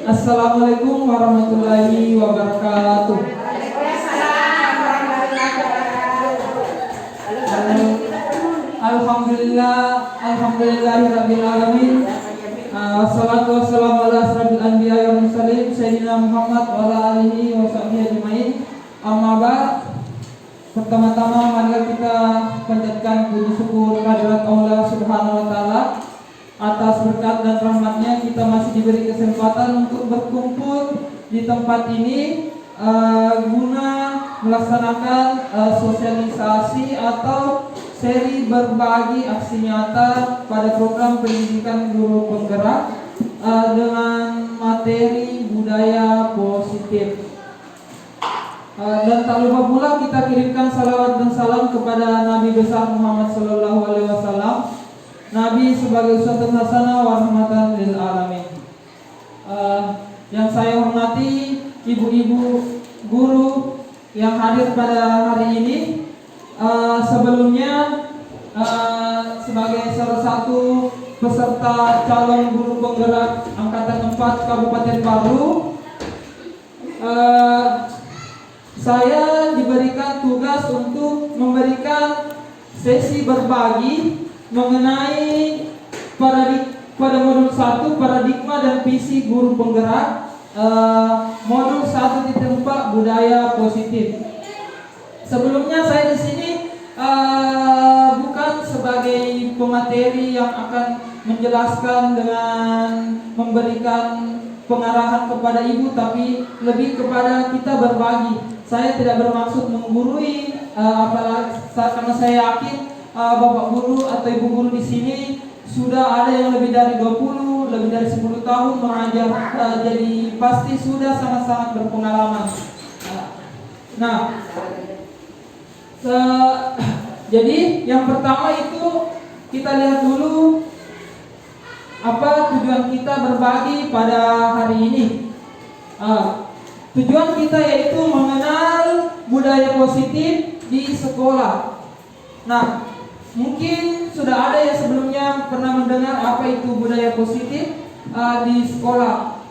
Assalamualaikum warahmatullahi wabarakatuh. Alhamdulillahirabbil alamin. Wassalatu wassalamu ala asrofil anbiya wal mursalin sayyidina Muhammad wa ala alihi wa sahbihi ajmain. Amma ba'd. Pertama-tama marilah kita panjatkan puji syukur kehadirat Allah Subhanahu wa taala atas berkat dan rahmatnya kita masih diberi kesempatan untuk berkumpul di tempat ini guna melaksanakan sosialisasi atau seri berbagi aksi nyata pada program pendidikan guru penggerak dengan materi budaya positif. Dan tak lupa pula kita kirimkan salawat dan salam kepada Nabi besar Muhammad sallallahu alaihi wasallam, Nabi sebagai uswatun hasanah wa rahmatan lil alamin. Yang saya hormati ibu-ibu guru yang hadir pada hari ini. Sebelumnya sebagai salah satu peserta calon guru penggerak angkatan 4 Kabupaten Baru, saya diberikan tugas untuk memberikan sesi berbagi mengenai pada modul 1 paradigma dan visi guru penggerak, modul 1.4 budaya positif. Sebelumnya saya di sini bukan sebagai pemateri yang akan menjelaskan dengan memberikan pengarahan kepada ibu, tapi lebih kepada kita berbagi. Saya tidak bermaksud menggurui, apalagi karena saya yakin bapak guru atau ibu guru di sini sudah ada yang lebih dari 20, lebih dari 10 tahun mengajar, jadi pasti sudah sangat-sangat berpengalaman. Jadi yang pertama itu kita lihat dulu apa tujuan kita berbagi pada hari ini. Tujuan kita yaitu mengenal budaya positif di sekolah. Nah, mungkin sudah ada yang sebelumnya pernah mendengar apa itu budaya positif di sekolah,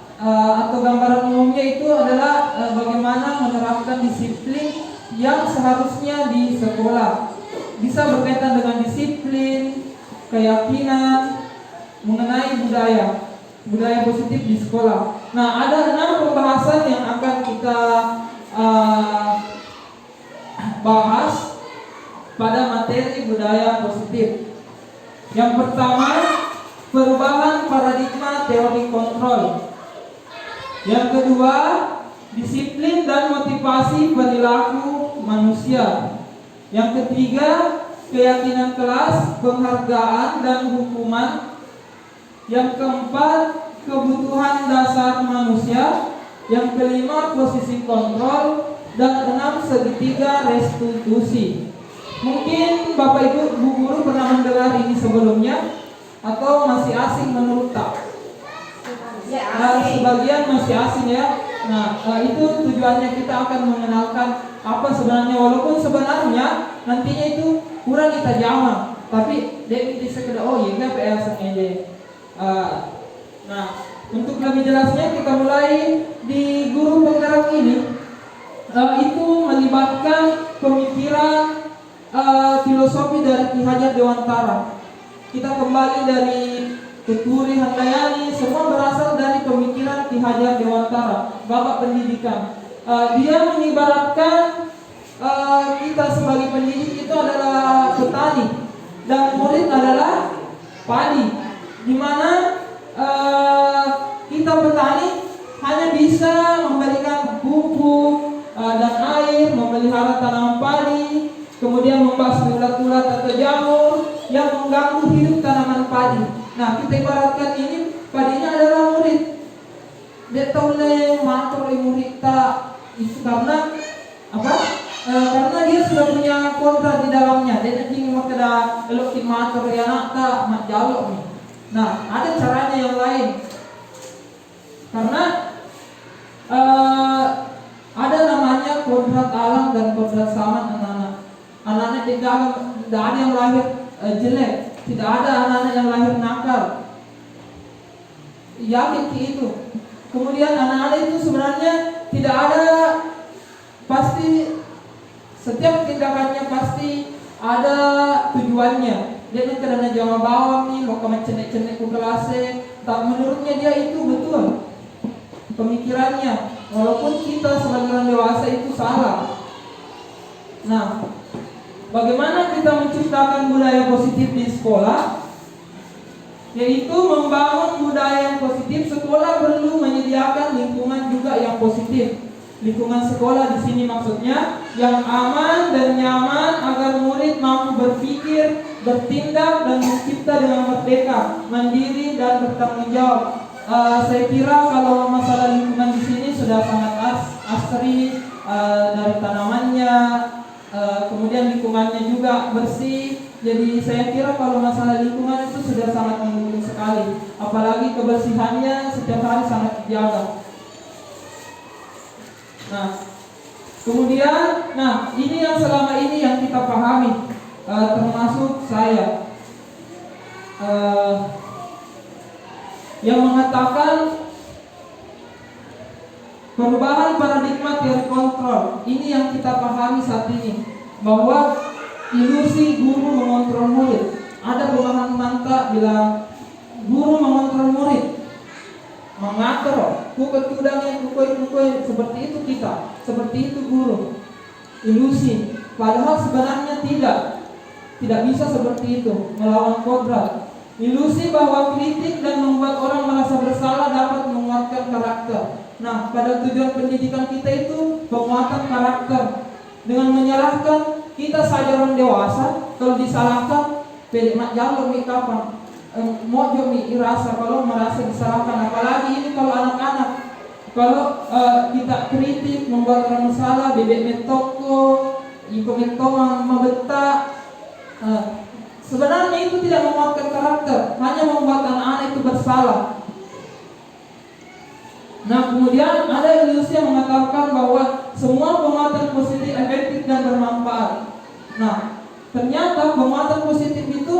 atau gambaran umumnya itu adalah bagaimana menerapkan disiplin yang seharusnya di sekolah. Bisa berkaitan dengan disiplin, keyakinan mengenai budaya positif di sekolah. Nah, ada 6 pembahasan yang akan kita bahas pada materi budaya positif. Yang pertama, perubahan paradigma teori kontrol. Yang kedua, disiplin dan motivasi perilaku manusia. Yang ketiga, keyakinan kelas, penghargaan dan hukuman. Yang keempat, kebutuhan dasar manusia. Yang kelima, posisi kontrol. Dan 6, segitiga restitusi. Mungkin Bapak Ibu guru pernah mendengar ini sebelumnya atau masih asing menurut tak? Sebagian masih asing ya. Nah, itu tujuannya kita akan mengenalkan apa sebenarnya, walaupun sebenarnya nantinya itu kurang kita jama, tapi dia sekedar ya PL aja. Nah, untuk lebih jelasnya kita mulai di guru penggerak ini. Itu melibatkan pemikiran filosofi dari Ki Hajar Dewantara. Kita kembali dari Tuturi Handayani, semua berasal dari pemikiran Ki Hajar Dewantara, bapak pendidikan. Dia mengibaratkan kita sebagai pendidik itu adalah petani dan murid adalah padi, di mana kita petani hanya bisa memberikan pupuk dan air, memelihara tanaman padi, kemudian membasmi ulat-ulat atau jamur yang mengganggu hidup tanaman padi. Nah, kita ibaratkan ini padinya adalah murid. Dia tahu mantor murid tak itu karena apa? Karena dia sudah punya kontrak di dalamnya. Dia ingin makada elok mantor ya nak tak mak jalok nih. Nah, ada caranya yang lain. Karena ada namanya kontrak alam dan kontrak zaman anak-anak. Anak-anak tidak ada yang lahir jelek. Tidak ada anak-anak yang lahir nakal. Yakin itu. Kemudian anak-anak itu sebenarnya tidak ada, pasti setiap tindakannya pasti ada tujuannya. Dia kan karena jangan bawang nih, mau kamu cenek-cenek ke kelas, tak menurutnya dia itu betul pemikirannya, walaupun kita sebagai orang dewasa itu salah. Nah, bagaimana kita menciptakan budaya positif di sekolah? Yaitu membangun budaya yang positif. Sekolah perlu menyediakan lingkungan juga yang positif. Lingkungan sekolah di sini maksudnya yang aman dan nyaman agar murid mampu berpikir, bertindak dan mencipta dengan merdeka, mandiri dan bertanggung jawab. Saya kira kalau masalah lingkungan di sini sudah sangat asri, dari tanamannya, kemudian lingkungannya juga bersih. Jadi saya kira kalau masalah lingkungan itu sudah sangat mendukung sekali. Apalagi kebersihannya setiap hari sangat dijaga. Nah, kemudian, ini yang selama ini yang kita pahami, termasuk saya, yang mengatakan perubahan paradigma teori kontrol. Ini yang kita pahami saat ini, bahwa ilusi guru mengontrol murid. Ada pemahaman mantra bilang guru mengontrol murid, mengatur, kukut kudangnya, kukui, seperti itu kita, seperti itu guru. Ilusi, padahal sebenarnya tidak bisa seperti itu, melawan kodrat. Ilusi bahwa kritik dan membuat orang merasa bersalah dapat menguatkan karakter. Nah, pada tujuan pendidikan kita itu penguatan karakter. Dengan menyalahkan, kita saja orang dewasa, kalau disalahkan, pedek mak jalur mi kapan, mojo mi irasa kalau merasa disalahkan. Apalagi ini kalau anak-anak, kalau kita kritik membuat orang salah, bebek metoko, iko metoma membentak, sebenarnya itu tidak menguatkan karakter, hanya membuat anak-anak itu bersalah. Nah, kemudian ada ilusi yang mengatakan bahwa semua penguatan positif efektif dan bermanfaat. Nah, ternyata penguatan positif itu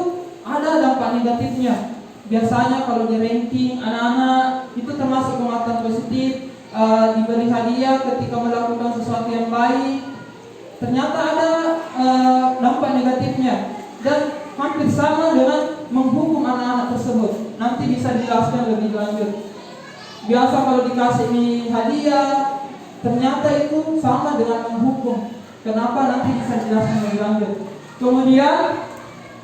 ada dampak negatifnya. Biasanya kalau di ranking anak-anak itu termasuk penguatan positif, diberi hadiah ketika melakukan sesuatu yang baik. Ternyata ada dampak negatifnya, dan hampir sama dengan menghukum anak-anak tersebut. Nanti bisa dijelaskan lebih lanjut. Biasa kalau dikasih hadiah, ternyata itu sama dengan menghukum. Kenapa? Nanti bisa dijelaskan lebih lanjut. Kemudian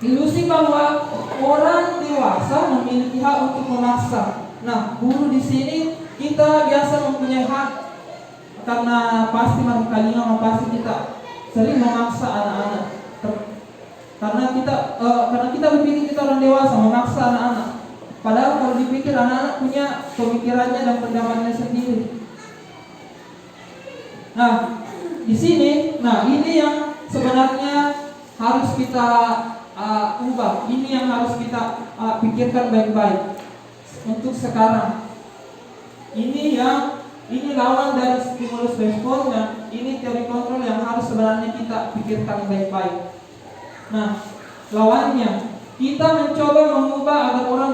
ilusi bahwa orang dewasa memiliki hak untuk memaksa. Nah, guru di sini kita biasa mempunyai hak, karena pasti pasti kita sering memaksa anak-anak. Karena kita berpikir kita orang dewasa memaksa anak-anak. Padahal kalau dipikir anak-anak punya pemikirannya dan pendapatnya sendiri. Nah, di sini, ini yang sebenarnya harus kita ubah. Ini yang harus kita pikirkan baik-baik untuk sekarang. Ini lawan dari stimulus respon, dan ini teori kontrol yang harus sebenarnya kita pikirkan baik-baik. Nah, lawannya, kita mencoba mengubah agar orang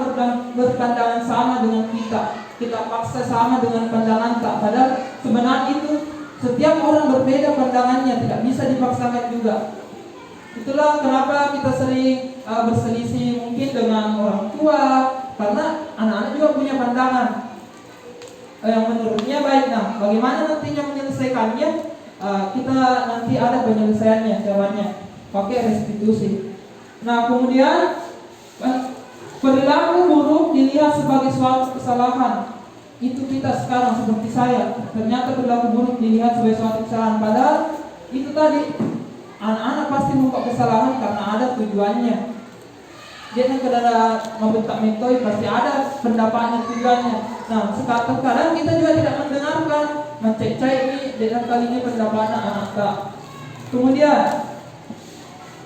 berpandangan sama dengan kita. Kita paksa sama dengan pandangan tak. Padahal sebenarnya itu setiap orang berbeda pandangannya, tidak bisa dipaksakan juga. Itulah kenapa kita sering berselisih mungkin dengan orang tua, karena anak-anak juga punya pandangan yang menurutnya baik. Nah, bagaimana nantinya menyelesaikannya? Kita nanti ada penyelesaiannya, caranya pakai restitusi. Nah, kemudian perilaku buruk dilihat sebagai suatu kesalahan. Itu kita sekarang seperti saya, ternyata perilaku buruk dilihat sebagai suatu kesalahan. Padahal itu tadi, anak-anak pasti membuat kesalahan karena ada tujuannya. Dia yang kadang membentak metode pasti ada pendapatnya, tujuannya. Nah, kadang kita juga tidak mendengarkan, mencecai ini dengan kalinya pendapatnya anak tak. Kemudian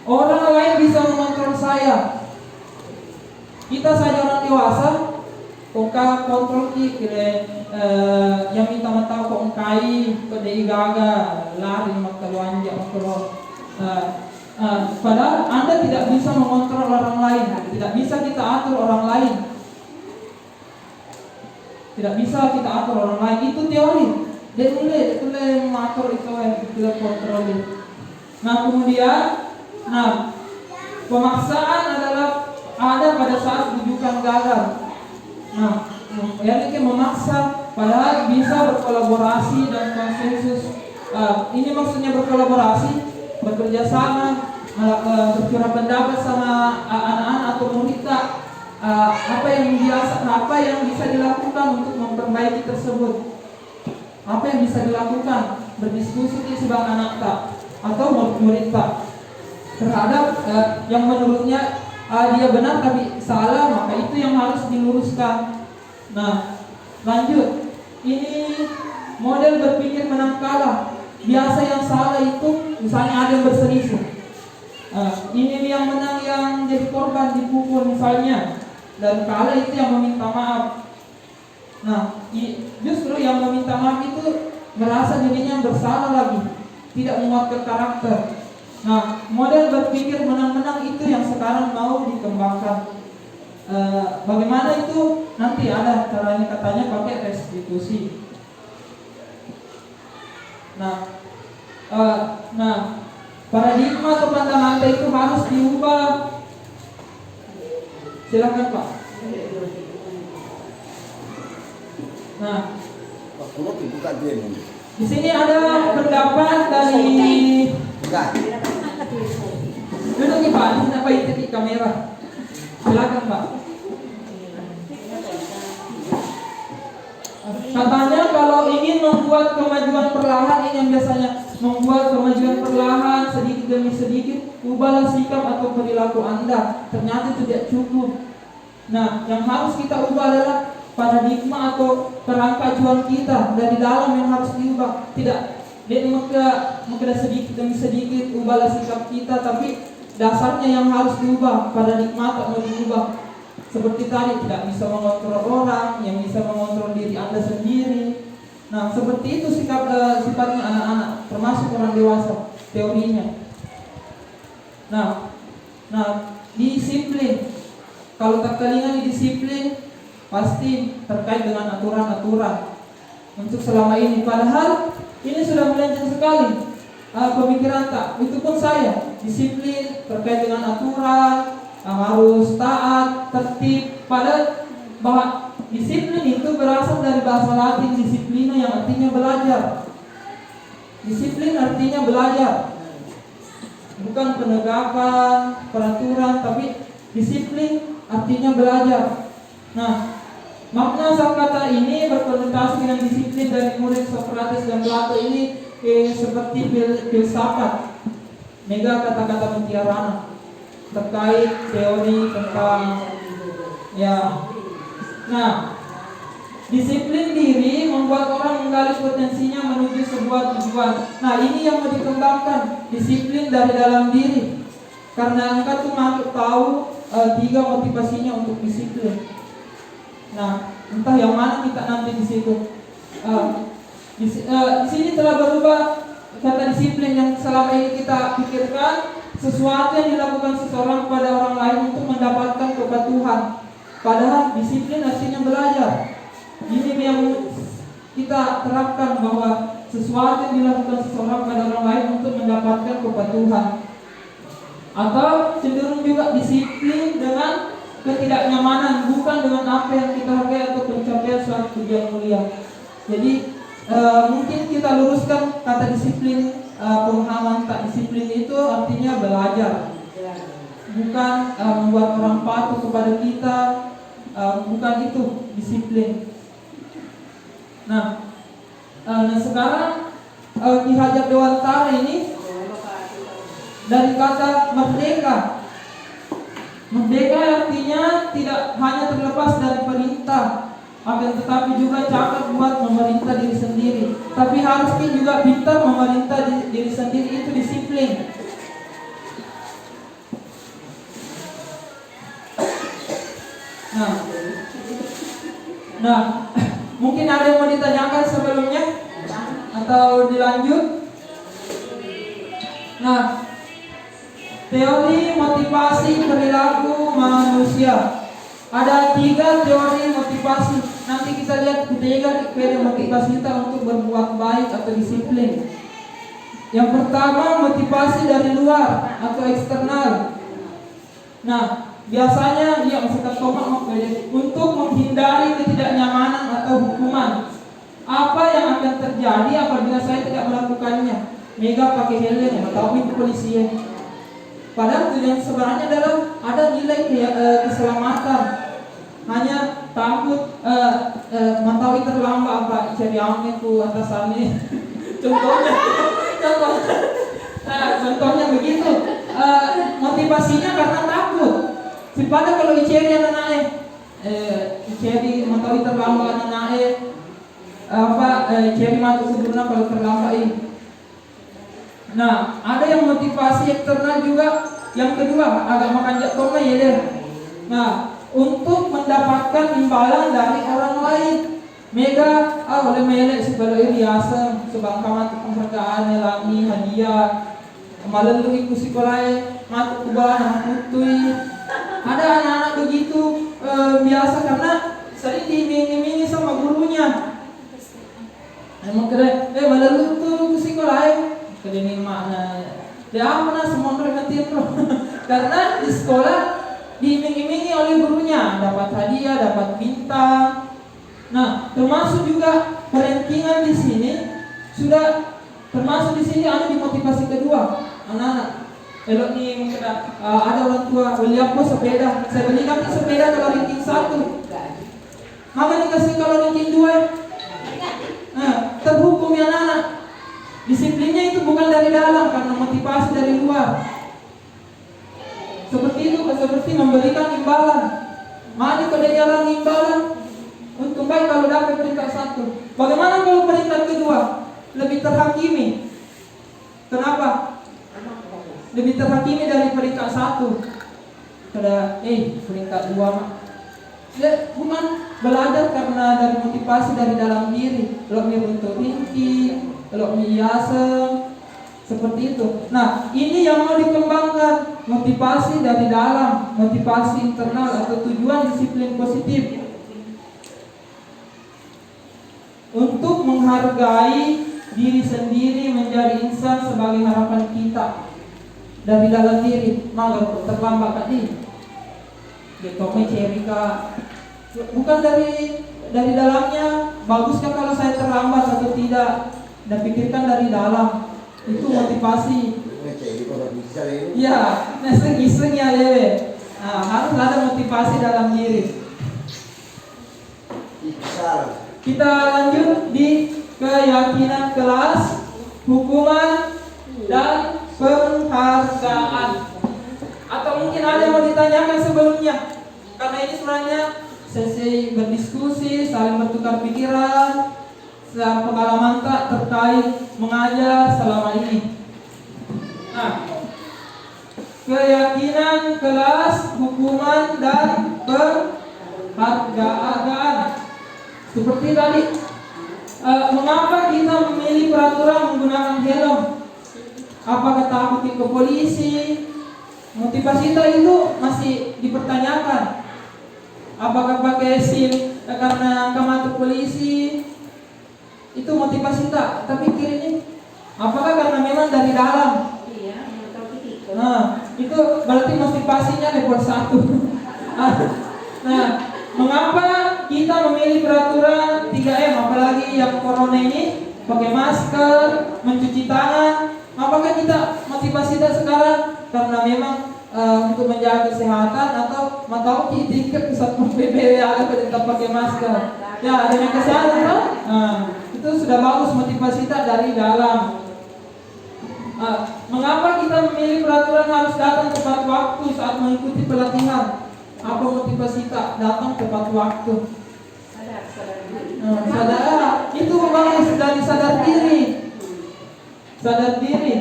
orang lain bisa mengontrol saya. Kita saja orang dewasa, kok kontrol kira yang minta tahu kok engkai, kok dei gaga, lari makaluanja makalo. Padahal Anda tidak bisa mengontrol orang lain, tidak bisa kita atur orang lain. Tidak bisa kita atur orang lain, itu teori. Dia mulai mengatur itu yang kita kontrol. Nah kemudian, pemaksaan adalah ada pada saat rujukan gagal. Nah, yang ini memaksa, padahal bisa berkolaborasi dan konsensus. Ini maksudnya berkolaborasi, bekerja sama, bercurah pendapat sama anak-anak atau murid. Apa yang bisa dilakukan untuk memperbaiki tersebut? Apa yang bisa dilakukan? Berdiskusi di sebuah anak tak atau murid tak terhadap yang menurutnya dia benar tapi salah, maka itu yang harus diluruskan. Nah, lanjut. Ini model berpikir menang kalah. Biasa yang salah itu misalnya ada yang berselisih. Ini yang menang yang jadi korban dipukul misalnya, dan kalah itu yang meminta maaf. Nah, justru yang meminta maaf itu merasa dirinya bersalah lagi, tidak menguatkan karakter. Nah, model berpikir menang-menang itu yang sekarang mau dikembangkan. Bagaimana itu? Nanti ada caranya, katanya pakai restitusi. Nah, paradigma atau pandangan itu harus diubah. Silakan Pak. Nah, di sini ada pendapat dari duduk nih Pak, ini apa itu di kamera? Silakan Pak. Katanya kalau ingin membuat kemajuan perlahan, ini yang biasanya membuat kemajuan perlahan sedikit demi sedikit, ubahlah sikap atau perilaku Anda. Ternyata itu tidak cukup. Nah, yang harus kita ubah adalah paradigma atau kerangka acuan kita dari dalam yang harus diubah. Tidak, maka sedikit demi sedikit ubahlah sikap kita, tapi dasarnya yang harus diubah, paradigma tak mau diubah. Seperti tadi, tidak bisa mengontrol orang, yang bisa mengontrol diri Anda sendiri. Nah, seperti itu sifatnya anak-anak, termasuk orang dewasa, teorinya. Nah, disiplin. Kalau tak telinga disiplin, pasti terkait dengan aturan-aturan untuk selama ini. Padahal ini sudah melenceng sekali pemikiran tak. Itu pun saya disiplin terkait dengan aturan, harus taat, tertib. Padahal bahwa disiplin itu berasal dari bahasa Latin disiplina yang artinya belajar. Disiplin artinya belajar, bukan penegakan peraturan, tapi disiplin artinya belajar. Nah, makna sang kata ini berkonotasi dengan disiplin dari murid Socrates dan Plato ini seperti filsafat, mega kata-kata mutiara terkait teori tentang Nah, disiplin diri membuat orang menggali potensinya menuju sebuah tujuan. Nah, ini yang mau dikembangkan, disiplin dari dalam diri. Karena engkau tuh tahu 3 motivasinya untuk disiplin. Nah, entah yang mana kita nanti di situ. Di sini telah berubah kata disiplin yang selama ini kita pikirkan sesuatu yang dilakukan seseorang pada orang lain untuk mendapatkan kepatuhan. Padahal disiplin artinya belajar. Ini yang kita terapkan, bahwa sesuatu yang dilakukan seseorang pada orang lain untuk mendapatkan kepatuhan. Atau cenderung juga disiplin dengan ketidaknyamanan, bukan dengan apa yang kita hargai atau pencapaian suatu tujuan mulia. Jadi mungkin kita luruskan kata disiplin, pemahaman tak disiplin itu artinya belajar, bukan membuat orang patuh kepada kita, bukan itu disiplin. Nah, sekarang Ki Hajar Dewantara ini dari kata merdeka. Merdeka artinya tidak hanya terlepas dari perintah, akan tetapi juga cakap buat memerintah diri sendiri. Tapi harusnya juga pintar memerintah diri sendiri, itu disiplin. Nah, mungkin ada yang mau ditanyakan sebelumnya atau dilanjut? Nah, teori motivasi perilaku manusia. Ada 3 teori motivasi. nanti kita lihat ketiga kriteria motivasi kita untuk berbuat baik atau disiplin. Yang pertama, motivasi dari luar atau eksternal. Nah, biasanya dia maksudnya untuk menghindari ketidaknyamanan atau hukuman. Apa yang akan terjadi apabila saya tidak melakukannya? Mega pakai helm atau itu polisi. Padahal tujuan sebenarnya adalah ada nilai keselamatan. Hanya takut mataui terlambat apa jadi angin ku atasannya. Contohnya begitu. Motivasinya karena takut. Sipada kalau iceri anak naik, iceri mataui terlambat anak naik, iceri matu sempurna kalau terlambat ini. Nah, ada yang motivasi eksternal juga. Yang kedua, agak makan jatuhnya ya deh. Nah, untuk mendapatkan imbalan dari orang lain. Mega oleh melek sebagai riasan sebangkaman penghargaan langi hadiah malalui ku sekolah matu kubah nama putui. Ada anak-anak begitu biasa karena sering diiming-imingi sama gurunya. Emang keren, malalui tu ku sekolah keren makna. Dia mana semua mereka karena di sekolah diiming-imingi oleh gurunya dapat hadiah, dapat bintang. Nah, termasuk juga perankingan di sini sudah termasuk di sini ada di motivasi kedua anak-anak. Elok nih ada orang tua beli apa sepeda, saya belikan sepeda kalau ranking 1. Maka dikasih kalau ranking 2. Nah, terhukum ya anak. Disiplinnya itu bukan dari dalam karena motivasi dari luar. Seperti itu, seperti memberikan imbalan. Mari pada jalan imbalan. Untung baik kalau dapat peringkat 1. Bagaimana kalau peringkat kedua? Lebih terhakimi. Kenapa? Lebih terhakimi dari peringkat 1. Pada peringkat 2 mah. Ya, bukan belajar karena dari motivasi dari dalam diri. Kalau untuk tinggi, kalau biasa seperti itu. Nah, ini yang mau dikembangkan, motivasi dari dalam, motivasi internal atau tujuan disiplin positif. Untuk menghargai diri sendiri menjadi insan sebagai harapan kita dari dalam diri. Malah terlambat tadi. Dekome cerika. Bukan dari dalamnya. Baguskah kalau saya terlambat atau tidak? Dan pikirkan dari dalam. Itu motivasi. Ya, iseng ya lewe. Nah, harus ada motivasi dalam diri. Kita lanjut di keyakinan kelas, hukuman, dan penghargaan. Atau mungkin ada yang mau ditanyakan sebelumnya? Karena ini sebenarnya sesi berdiskusi, saling bertukar pikiran, pengalaman tak terkait mengajar selama ini. Nah, keyakinan kelas, hukuman, dan penghargaan. Seperti tadi, mengapa kita memilih peraturan menggunakan helm? Apakah takut ke polisi? Motivasi kita itu masih dipertanyakan. Apakah pakai SIM karena kamu polisi? Itu motivasi tak. Tapi ini, apakah karena memang dari dalam? Nah, itu berarti motivasinya level 1. Nah, mengapa kita memilih peraturan 3M, apalagi yang corona ini, pakai masker, mencuci tangan? Apakah kita motivasi kita sekarang karena memang untuk menjaga kesehatan atau mau tiket pusat PBB ada tetap pakai masker? Ya, demi kesehatan kan? Nah, itu sudah bagus motivasi kita dari dalam. Mengapa kita memilih peraturan harus datang tepat waktu saat mengikuti pelatihan? Apa motivasi kita datang tepat waktu? Sadar, itu bagus dari sadar diri. Sadar diri.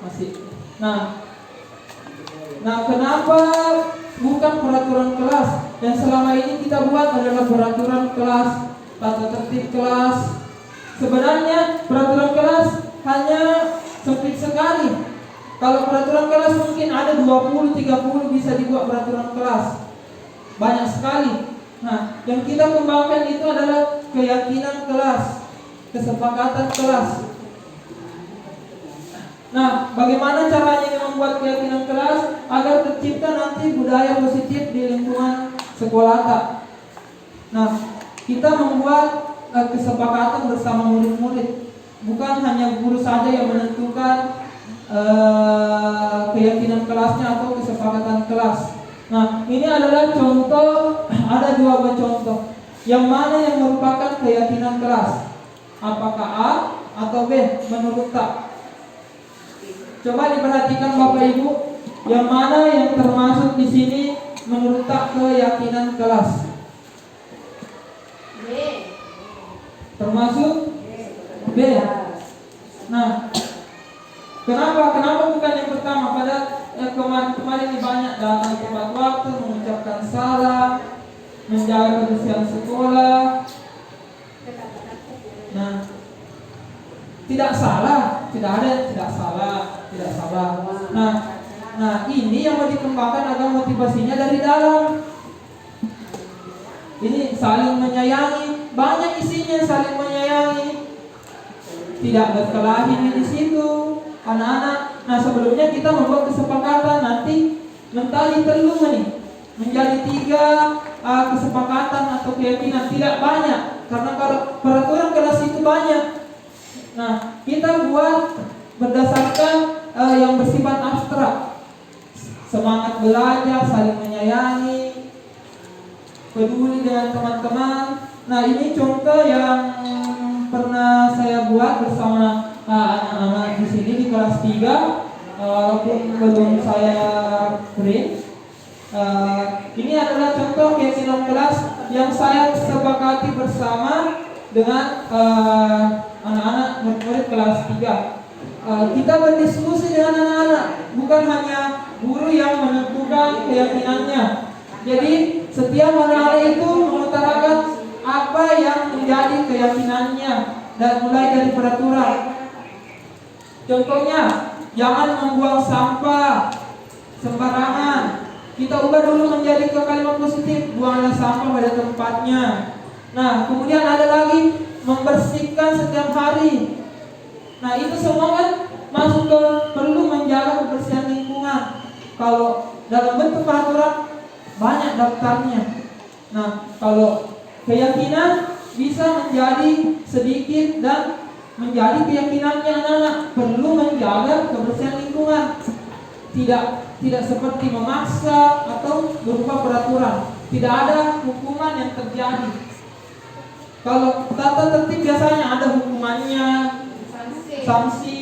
Masih. Nah, kenapa bukan peraturan kelas? Yang selama ini kita buat adalah peraturan kelas, tata tertib kelas. Sebenarnya peraturan kelas hanya sempit sekali. Kalau peraturan kelas mungkin ada 20, 30 bisa dibuat peraturan kelas. Banyak sekali. Nah, yang kita kembangkan itu adalah keyakinan kelas, kesepakatan kelas. Nah, bagaimana caranya membuat keyakinan kelas agar tercipta nanti budaya positif di lingkungan sekolah? Nah, kita membuat kesepakatan bersama murid-murid. Bukan hanya guru saja yang menentukan keyakinan kelasnya atau kesepakatan kelas. Nah, ini adalah contoh, ada dua buah contoh. Yang mana yang merupakan keyakinan kelas? Apakah A atau B menurut tak? Coba diperhatikan Bapak Ibu, yang mana yang termasuk di sini menurut tak keyakinan kelas? B. Termasuk B. Nah, kenapa bukan yang pertama? Pada kemarin ini banyak datang tepat waktu, mengucapkan salam, menjaga kebersihan sekolah. Nah, tidak salah, tidak ada yang tidak salah. Nah, ini yang mau dikembangkan agar motivasinya dari dalam. Ini saling menyayangi, banyak isinya saling menyayangi. Tidak berkelahi di situ, anak-anak. Nah, sebelumnya kita membuat kesepakatan nanti mentali perlu nih menjadi 3 kesepakatan atau keyakinan, tidak banyak. Karena kalau peraturan kelas itu banyak. Nah, kita buat berdasarkan yang bersifat abstrak. Semangat belajar, saling menyayangi, peduli dengan teman-teman. Nah, ini contoh yang pernah saya buat bersama anak-anak di sini di kelas 3, walaupun belum saya print. Ini adalah contoh keyakinan kelas yang saya sepakati bersama dengan anak-anak murid kelas 3. Kita berdiskusi dengan anak-anak, bukan hanya guru yang menentukan keyakinannya. Jadi setiap anak-anak itu mengutarakan apa yang menjadi keyakinannya dan mulai dari peraturan. Contohnya, jangan membuang sampah sembarangan. Kita ubah dulu menjadi ke kalimat positif, buanglah sampah pada tempatnya. Nah, kemudian ada lagi membersihkan setiap hari. Nah, itu semua kan masuk ke perlu menjaga kebersihan lingkungan. Kalau dalam bentuk peraturan banyak daftarnya. Nah, kalau keyakinan bisa menjadi sedikit dan menjadi keyakinannya anak-anak perlu menjaga kebersihan lingkungan. Tidak seperti memaksa atau berupa peraturan. Tidak ada hukuman yang terjadi. Kalau tata tertib biasanya ada hukumannya, sanksi.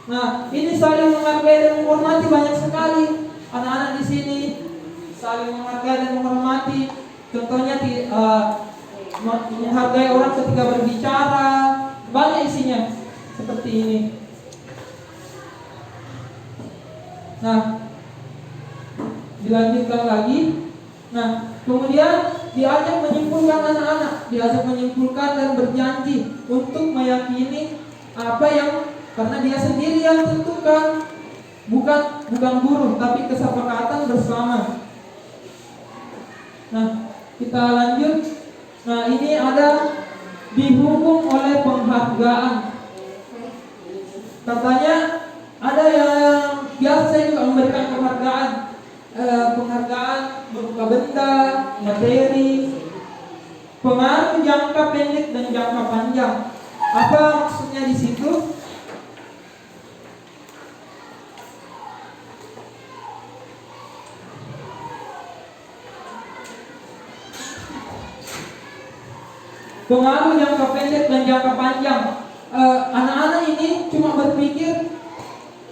Nah, ini saling menghargai dan menghormati banyak sekali. Anak-anak di sini saling menghargai dan menghormati. Contohnya menghargai orang ketika berbicara. Banyak isinya seperti ini. Nah, dilanjutkan lagi. Nah, kemudian diajak menyimpulkan anak-anak, diajak menyimpulkan dan berjanji untuk meyakini apa yang karena dia sendiri yang tentukan, bukan guru, tapi kesepakatan bersama. Nah, kita lanjut. Nah, ini ada dihukum oleh penghargaan. Katanya ada yang biasa saya juga memberikan penghargaan. Penghargaan berupa benda, materi, pengaruh jangka pendek dan jangka panjang. Apa maksudnya di situ? Pengaruh jangka pendek dan jangka panjang. Anak-anak ini cuma berpikir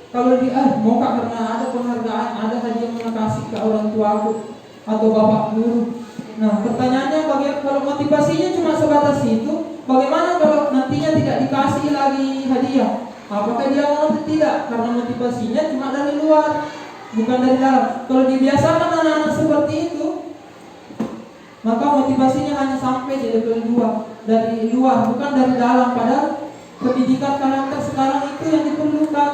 kalau mau karena ada penghargaan, ada hadiah yang kasih ke orang tuaku atau bapak guru. Nah, pertanyaannya kalau motivasinya cuma sebatas itu, bagaimana kalau nantinya tidak dikasih lagi hadiah? Apakah dia mau atau tidak? Karena motivasinya cuma dari luar, bukan dari dalam. Kalau dibiasakan anak-anak seperti itu, maka motivasinya hanya sampai di level 2, dari luar, bukan dari dalam. Padahal pendidikan karakter sekarang itu yang diperlukan.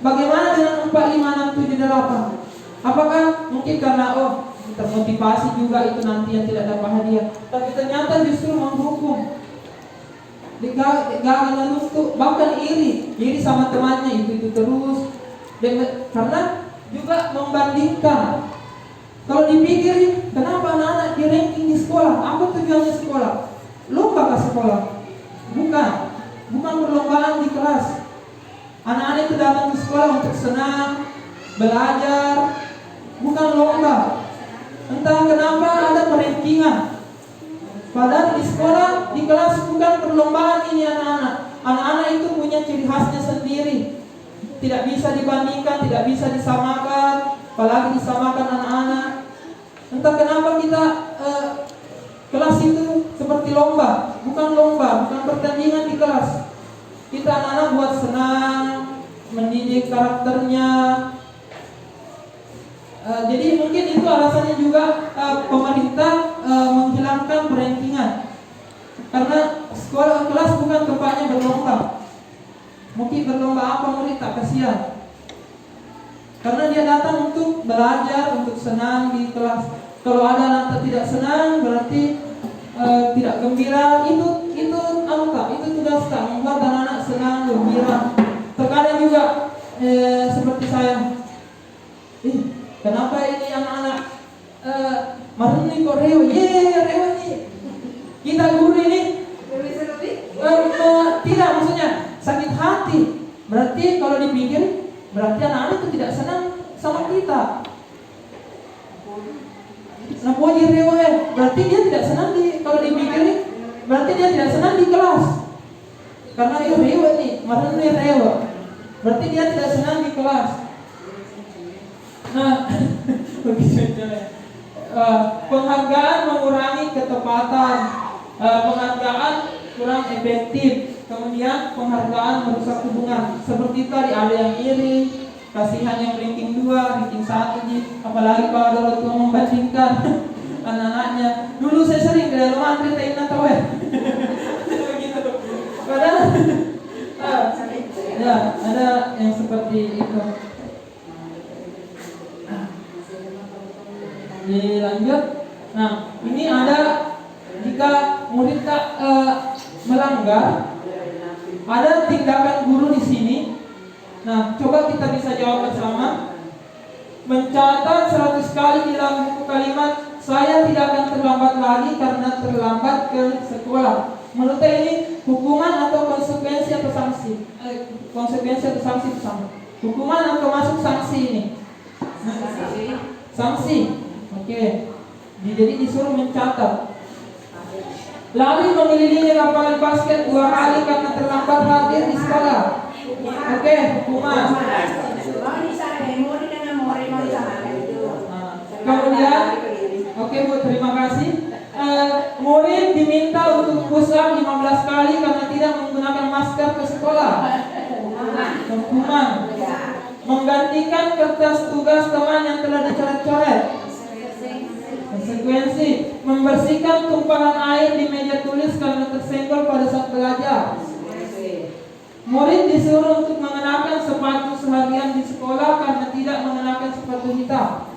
Bagaimana dengan 4, 5, 6, 7, 8? Apakah mungkin karena termotivasi juga itu nanti yang tidak dapat hadiah, tapi ternyata justru menghukum, gagal menusuk, bahkan iri sama temannya itu terus, dan karena juga membandingkan. Kalau dipikir, kenapa anak-anak di ranking di sekolah? Apa tujuannya sekolah? Lomba ke sekolah? Bukan perlombaan di kelas. Anak-anak itu datang ke sekolah untuk senang, belajar, bukan lomba. Entah kenapa ada perankingan. Padahal di sekolah, di kelas bukan perlombaan ini anak-anak. Anak-anak itu punya ciri khasnya sendiri. Tidak bisa dibandingkan, tidak bisa disamakan, apalagi disamakan anak-anak. Entah kenapa kita kelas itu seperti lomba, bukan pertandingan di kelas. Kita anak-anak buat senang, mendidik karakternya. Jadi mungkin itu alasannya juga pemerintah menghilangkan perankingan, karena sekolah kelas bukan tempatnya berlomba. Mungkin berlomba apa murid, tak kasihan, karena dia datang untuk belajar, untuk senang di kelas. Kalau ada anak tidak senang, berarti tidak gembira. Itu tugas tak membuat anak-anak senang, gembira. Terkadang juga seperti saya, kenapa ini anak-anak maruni kok rewo nih. Kita guru ini tidak, maksudnya sakit hati. Berarti kalau dipikir, berarti anak-anak itu tidak senang sama kita. Nah, rewo berarti dia tidak senang kalau dipikir, berarti dia tidak senang di kelas. Karena itu rewo nih, maruni rewo. Berarti dia tidak senang di kelas. Nah, penghargaan mengurangi ketepatan, penghargaan kurang efektif, kemudian penghargaan merusak hubungan. Seperti tadi ada yang iri, kasihan yang ranking 2, ranking 1 apalagi kalau ada orang tua membandingkan anak-anaknya. Dulu saya sering ke dalam antri taina tahu begitu. Padahal ya ada yang seperti itu. Dilanjut. Nah, ini ada jika murid tak melanggar, ada tindakan guru di sini. Nah, coba kita bisa jawab bersama. Mencatat 100 kali di dalam buku kalimat, saya tidak akan terlambat lagi karena terlambat ke sekolah. Menurut saya ini hukuman atau konsekuensi atau sanksi? Konsekuensi atau sanksi itu sama. Hukuman atau masuk sanksi ini? Sanksi. Oke. Jadi disuruh mencatat. Lari mengelilingi lapangan basket 2 kali karena terlambat hadir di sekolah. Oke, hukuman. Kemudian, oke Bu, terima kasih. Murid diminta untuk push up 15 kali karena tidak menggunakan masker ke sekolah. Hukuman. Menggantikan kertas tugas teman yang telah dicoret-coret. Konsekuensi. Membersihkan tumpahan air di meja tulis karena tersenggol pada saat belajar. Murid disuruh untuk mengenakan sepatu seharian di sekolah karena tidak mengenakan sepatu hitam.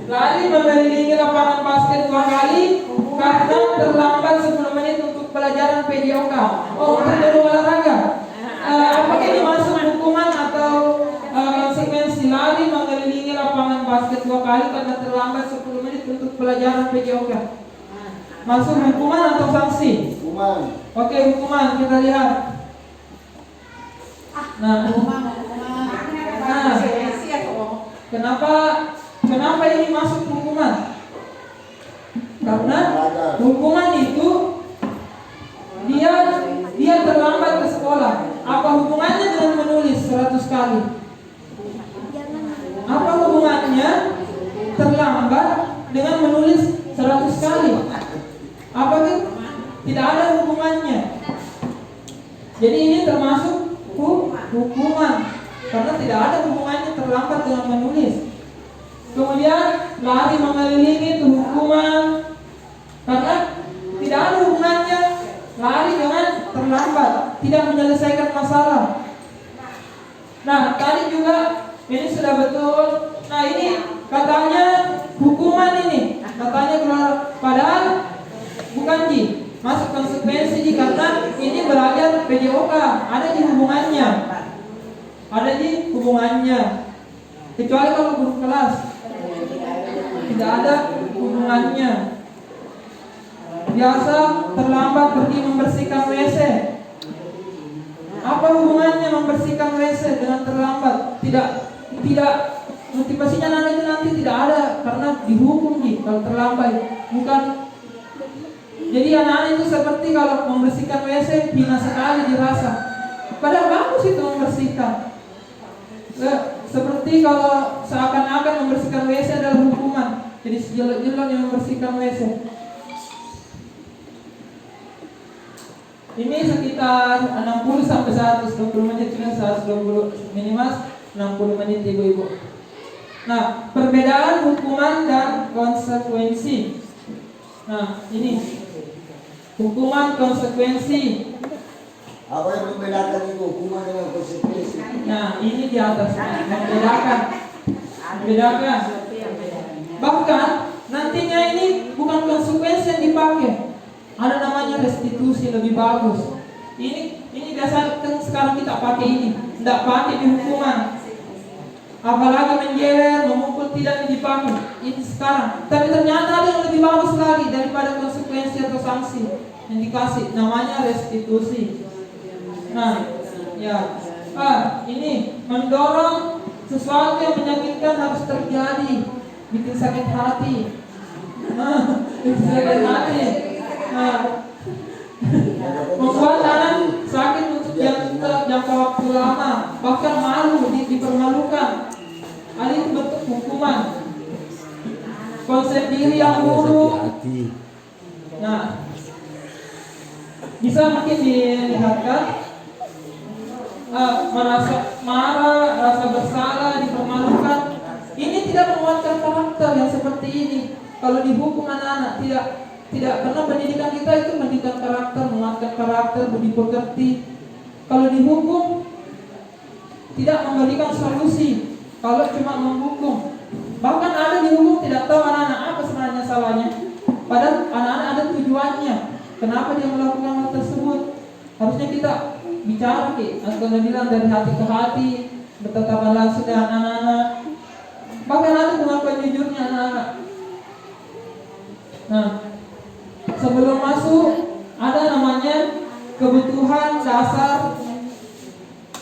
Lari mengelilingi lapangan basket 2 kali karena terlambat 10 menit untuk pelajaran PJOK. Untuk berolahraga. Apakah ini masuk hukuman atau konsekuensi? Lari mengelilingi lapangan basket 2 kali karena terlambat 10 menit untuk pelajaran PJOK. Masuk hukuman atau sanksi? Hukuman. Oke, hukuman, kita lihat. Nah, kenapa ini masuk hukuman? Karena hukuman itu dia terlambat ke sekolah. Apa hubungannya dengan menulis 100 kali? Apa hubungannya terlambat dengan menulis 100 kali? Apakah tidak ada hubungannya? Jadi ini termasuk hukuman karena tidak ada hubungannya terlambat dengan menulis. Kemudian lari mengelilingi itu hukuman karena tidak ada hubungannya sudah betul. Nah ini katanya hukuman ini, katanya keluar, padahal bukan Ji, masuk konsekuensi Ji, karena ini belajar PJOK, ada di hubungannya, ada di hubungannya. Kecuali kalau guru kelas, tidak ada hubungannya. Biasa terlambat pergi membersihkan WC. Apa hubungannya membersihkan WC dengan terlambat? Tidak, motivasinya nanti tidak ada, karena dihukum Ji kalau terlambat. Bukan. Jadi anak-anak itu seperti kalau membersihkan WC hina sekali dirasa. Padahal bagus itu membersihkan. Seperti kalau seakan-akan membersihkan WC adalah hukuman. Jadi sejelek-jelek yang membersihkan WC. Ini sekitar 60 sampai 120 menit, cuma 120 minimal 60 menit ibu-ibu. Nah, perbedaan hukuman dan konsekuensi. Nah, ini hukuman konsekuensi. Apa yang membedakan itu hukuman dengan konsekuensi? Nah, ini di atas membedakan. Membedakan. Bahkan nantinya ini bukan konsekuensi yang dipakai. Ada namanya restitusi, lebih bagus. Ini biasa kan sekarang kita pakai ini, tidak pakai di hukuman. Apalagi menjewer, memukul tidak dipakai. Ini sekarang. Tapi ternyata ada yang lebih bagus lagi daripada konsekuensi atau sanksi yang dikasih. Namanya restitusi. Nah, ya. Ini mendorong sesuatu yang menyakitkan harus terjadi, bikin sakit hati. Bikin sakit hati. Membuat anak sakit untuk jangka waktu lama, bahkan malu, dipermalukan. Hal itu bentuk hukuman. Konsep diri yang buruk. Nah, bisa mungkin dilihatkan merasa marah, rasa bersalah, dipermalukan. Ini tidak menguatkan karakter yang seperti ini. Kalau dihukum anak-anak tidak, karena pendidikan kita itu pendidikan karakter, menguatkan karakter, budi pekerti. Kalau dihukum tidak memberikan solusi. Kalau cuma menghukum, bahkan ada dihukum tidak tahu anak-anak apa sebenarnya salahnya. Padahal anak-anak ada tujuannya. Kenapa dia melakukan hal tersebut? Harusnya kita bicara, atau bilang dari hati ke hati, bertatapan langsung dengan anak-anak. Bahkan ada pengakuan jujurnya anak-anak. Nah, sebelum masuk ada namanya kebutuhan dasar.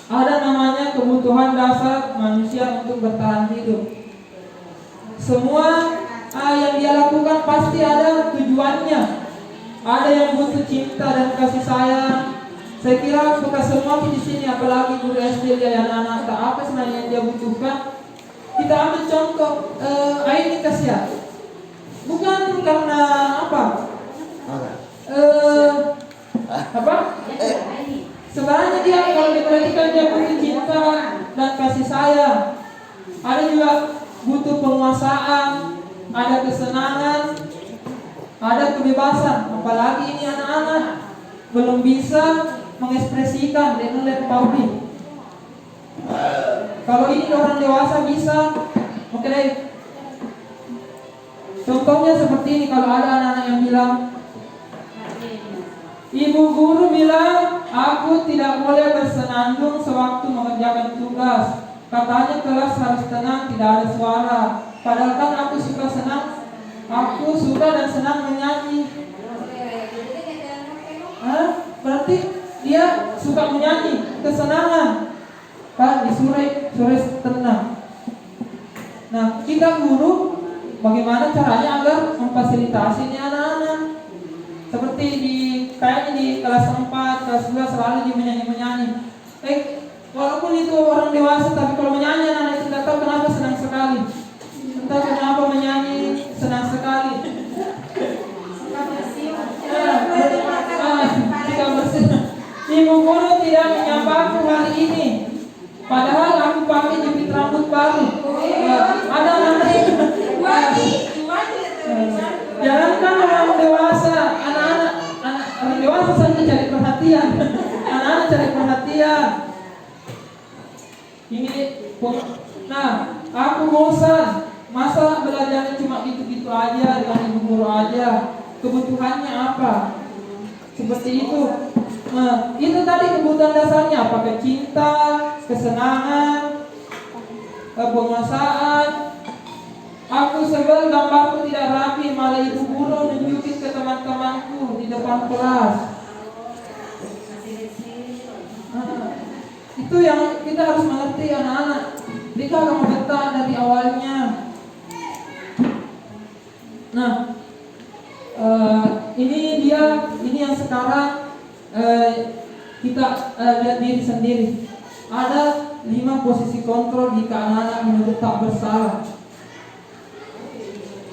Ada namanya kebutuhan dasar manusia untuk bertahan hidup. Semua yang dia lakukan pasti ada tujuannya. Ada yang butuh cinta dan kasih sayang. Saya kira bukan semua di sini, apalagi guru SD ya anak-anak, tak apa sebenarnya yang dia butuhkan. Kita ambil contoh ini kasihan. Bukan karena apa? Sebenarnya dia kalau diperhatikan dia butuh cinta dan kasih sayang. Ada juga butuh penguasaan, ada kesenangan, ada kebebasan. Apalagi ini anak-anak belum bisa mengekspresikan dengan publik. Kalau ini orang dewasa bisa, oke deh. Contohnya seperti ini, kalau ada anak-anak yang bilang, ibu guru bilang aku tidak boleh bersenandung sewaktu mengerjakan tugas. Katanya kelas harus tenang, tidak ada suara. Padahal kan aku suka dan senang menyanyi. Berarti dia suka menyanyi, kesenangan. Pak, disuruh tenang. Nah, kita guru bagaimana caranya agar memfasilitasi ini anak-anak? Seperti kayaknya di kelas 4, kelas 2 selalu di menyanyi. Walaupun itu orang dewasa, tapi kalau menyanyi anak-anak itu tidak tahu kenapa senang sekali. Entah kenapa menyanyi senang sekali. Ibu guru tidak menyapaku hari ini. Padahal aku pakai jepit rambut baru. Ada namanya. Jangankan orang dewasa, anak-anak orang dewasa saja cari perhatian. Anak-anak cari perhatian. Ini, nah, aku bosan. Masa belajarnya cuma gitu-gitu aja dengan ibu guru aja. Kebutuhannya apa? Seperti itu. Nah, itu tadi kebutuhan dasarnya. Apakah cinta, kesenangan, penguasaan. Aku sebel gambarku tidak rapi, malah ibu guru nunjukin ke teman-temanku di depan kelas. Nah, itu yang kita harus mengerti anak-anak. Jika kamu betah dari awalnya. Nah, ini yang sekarang kita lihat diri sendiri. Ada 5 posisi kontrol jika anak-anak menuntut tak bersalah.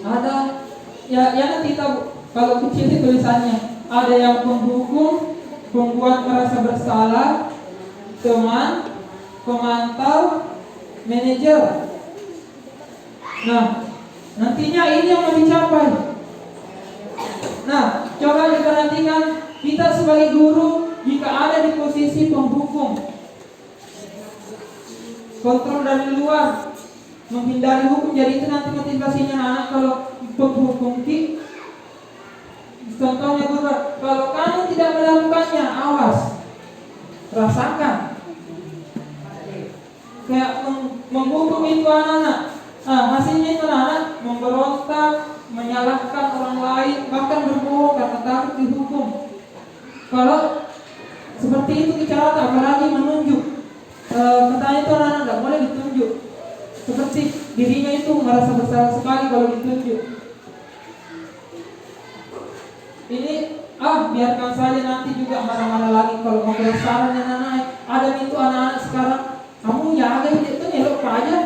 Ada ya nanti tahu kalau kecil itu tulisannya. Ada yang penghukum, pembuat merasa bersalah, teman, pemantau, manajer. Nah, nantinya ini yang mau dicapai. Nah, coba diperhatikan kita sebagai guru jika ada di posisi penghukum, kontrol dari luar, menghindari hukum. Jadi itu nanti motivasinya anak kalau penghukum ki. Contohnya guru, kalau kamu tidak melakukannya, awas, rasakan. Kayak menghukum itu anak-anak. Nah, hasilnya itu anak memberontak, menyalahkan orang lain, bahkan berbohong karena takut dihukum. Kalau seperti itu bicara, apalagi menunjuk. Katanya itu anak-anak tidak boleh ditunjuk. Seperti dirinya itu merasa bersalah sekali kalau ditunjuk. Ini biarkan saja, nanti juga marah-marah lagi kalau mau bersalah anak-anak. Ada itu anak-anak sekarang, kamu jaga itu nyelok aja.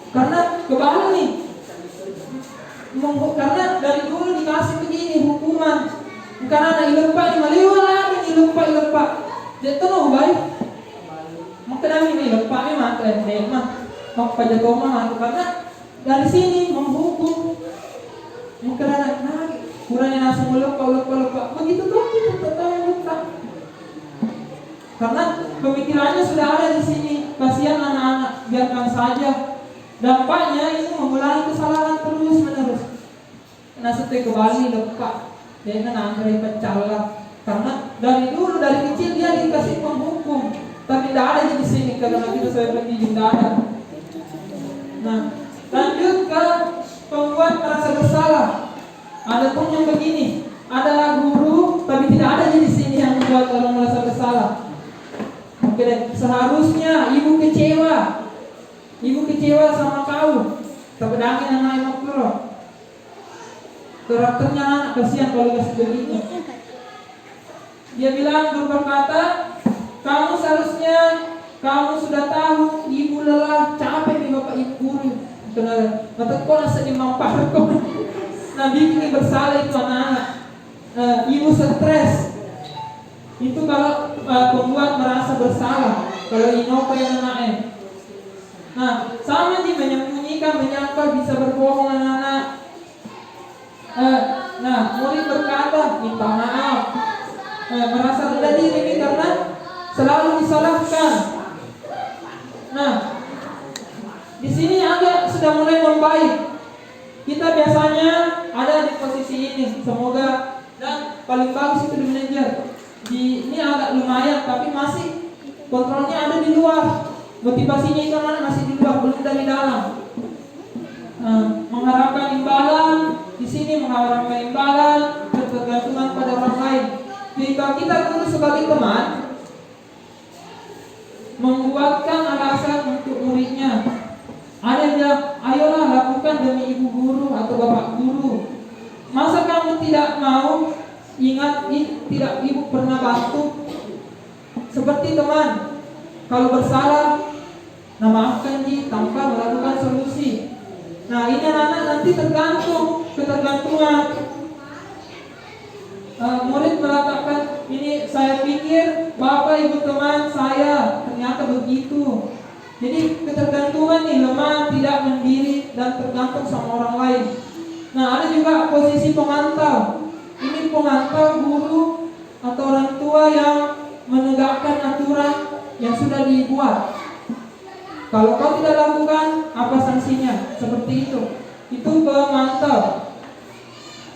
Karena kebal nih. Karena dari dulu dikasih begini hukuman. Bukan ada ilepa ini maliwa lagi ilepa. Jadi no baik. Makanya ini ilepa memang mah. Mak pajak mah karena dari sini menghukum. Makanya kurangnya nasi lupa. Begitu tuh kita tetap. Karena pemikirannya sudah ada di sini. Kasihan anak-anak, biarkan saja. Dampaknya itu mengulangi kesalahan terus menerus. Nah, setelah kembali lepak, dia nanggari pecah. Karena dari dulu dari kecil dia dikasih penghukum, tapi tidak ada di sini karena kita saya pendidik tidak ada. Nah, lanjut ke pembuat merasa bersalah. Ada pun yang begini, ada guru tapi tidak ada di sini yang membuat orang merasa bersalah. Oke deh, seharusnya ibu kecewa sama kau, terpedangin anak makro. Karakternya anak kasihan kalau kasih begitu. Dia bilang berkata, kamu seharusnya kamu sudah tahu ibu lelah, capek nih bapak ibu guru. Kenal, mata kau rasa dimampar kau. Nah, bikin bersalah itu anak-anak. Ibu stres. Itu kalau pembuat merasa bersalah. Kalau inopa yang anaknya. Nah, sama nih menyembunyikan, menyangkal, bisa berbohong anak-anak. Nah, murid berkata, minta maaf. Merasa rendah diri karena selalu disalahkan. Nah, di sini agak sudah mulai membaik. Kita biasanya ada di posisi ini, semoga, dan paling bagus itu di manajer. Ini agak lumayan, tapi masih kontrolnya ada di luar. Motivasinya itu mana masih di luar, belum dari dalam. Mengharapkan imbalan, di sini mengharapkan imbalan, ketergantungan pada orang lain. Jika kita guru sebagai teman, membuatkan alasan untuk muridnya. Ada yang bilang, ayolah lakukan demi ibu guru atau bapak guru. Masa kamu tidak mau ingat tidak ibu pernah bantu? Seperti teman, kalau bersalah, nah maafkan ji tanpa melakukan solusi. Nah, ini anak-anak nanti ketergantungan. Murid mengatakan, ini saya pikir bapak ibu teman saya, ternyata begitu. Jadi ketergantungan nih, lemah, tidak mandiri dan tergantung sama orang lain. Nah, ada juga posisi pemantau. Ini pemantau guru atau orang tua yang menegakkan aturan yang sudah dibuat. Kalau kau tidak lakukan, apa sanksinya? Seperti itu. Itu pemantau.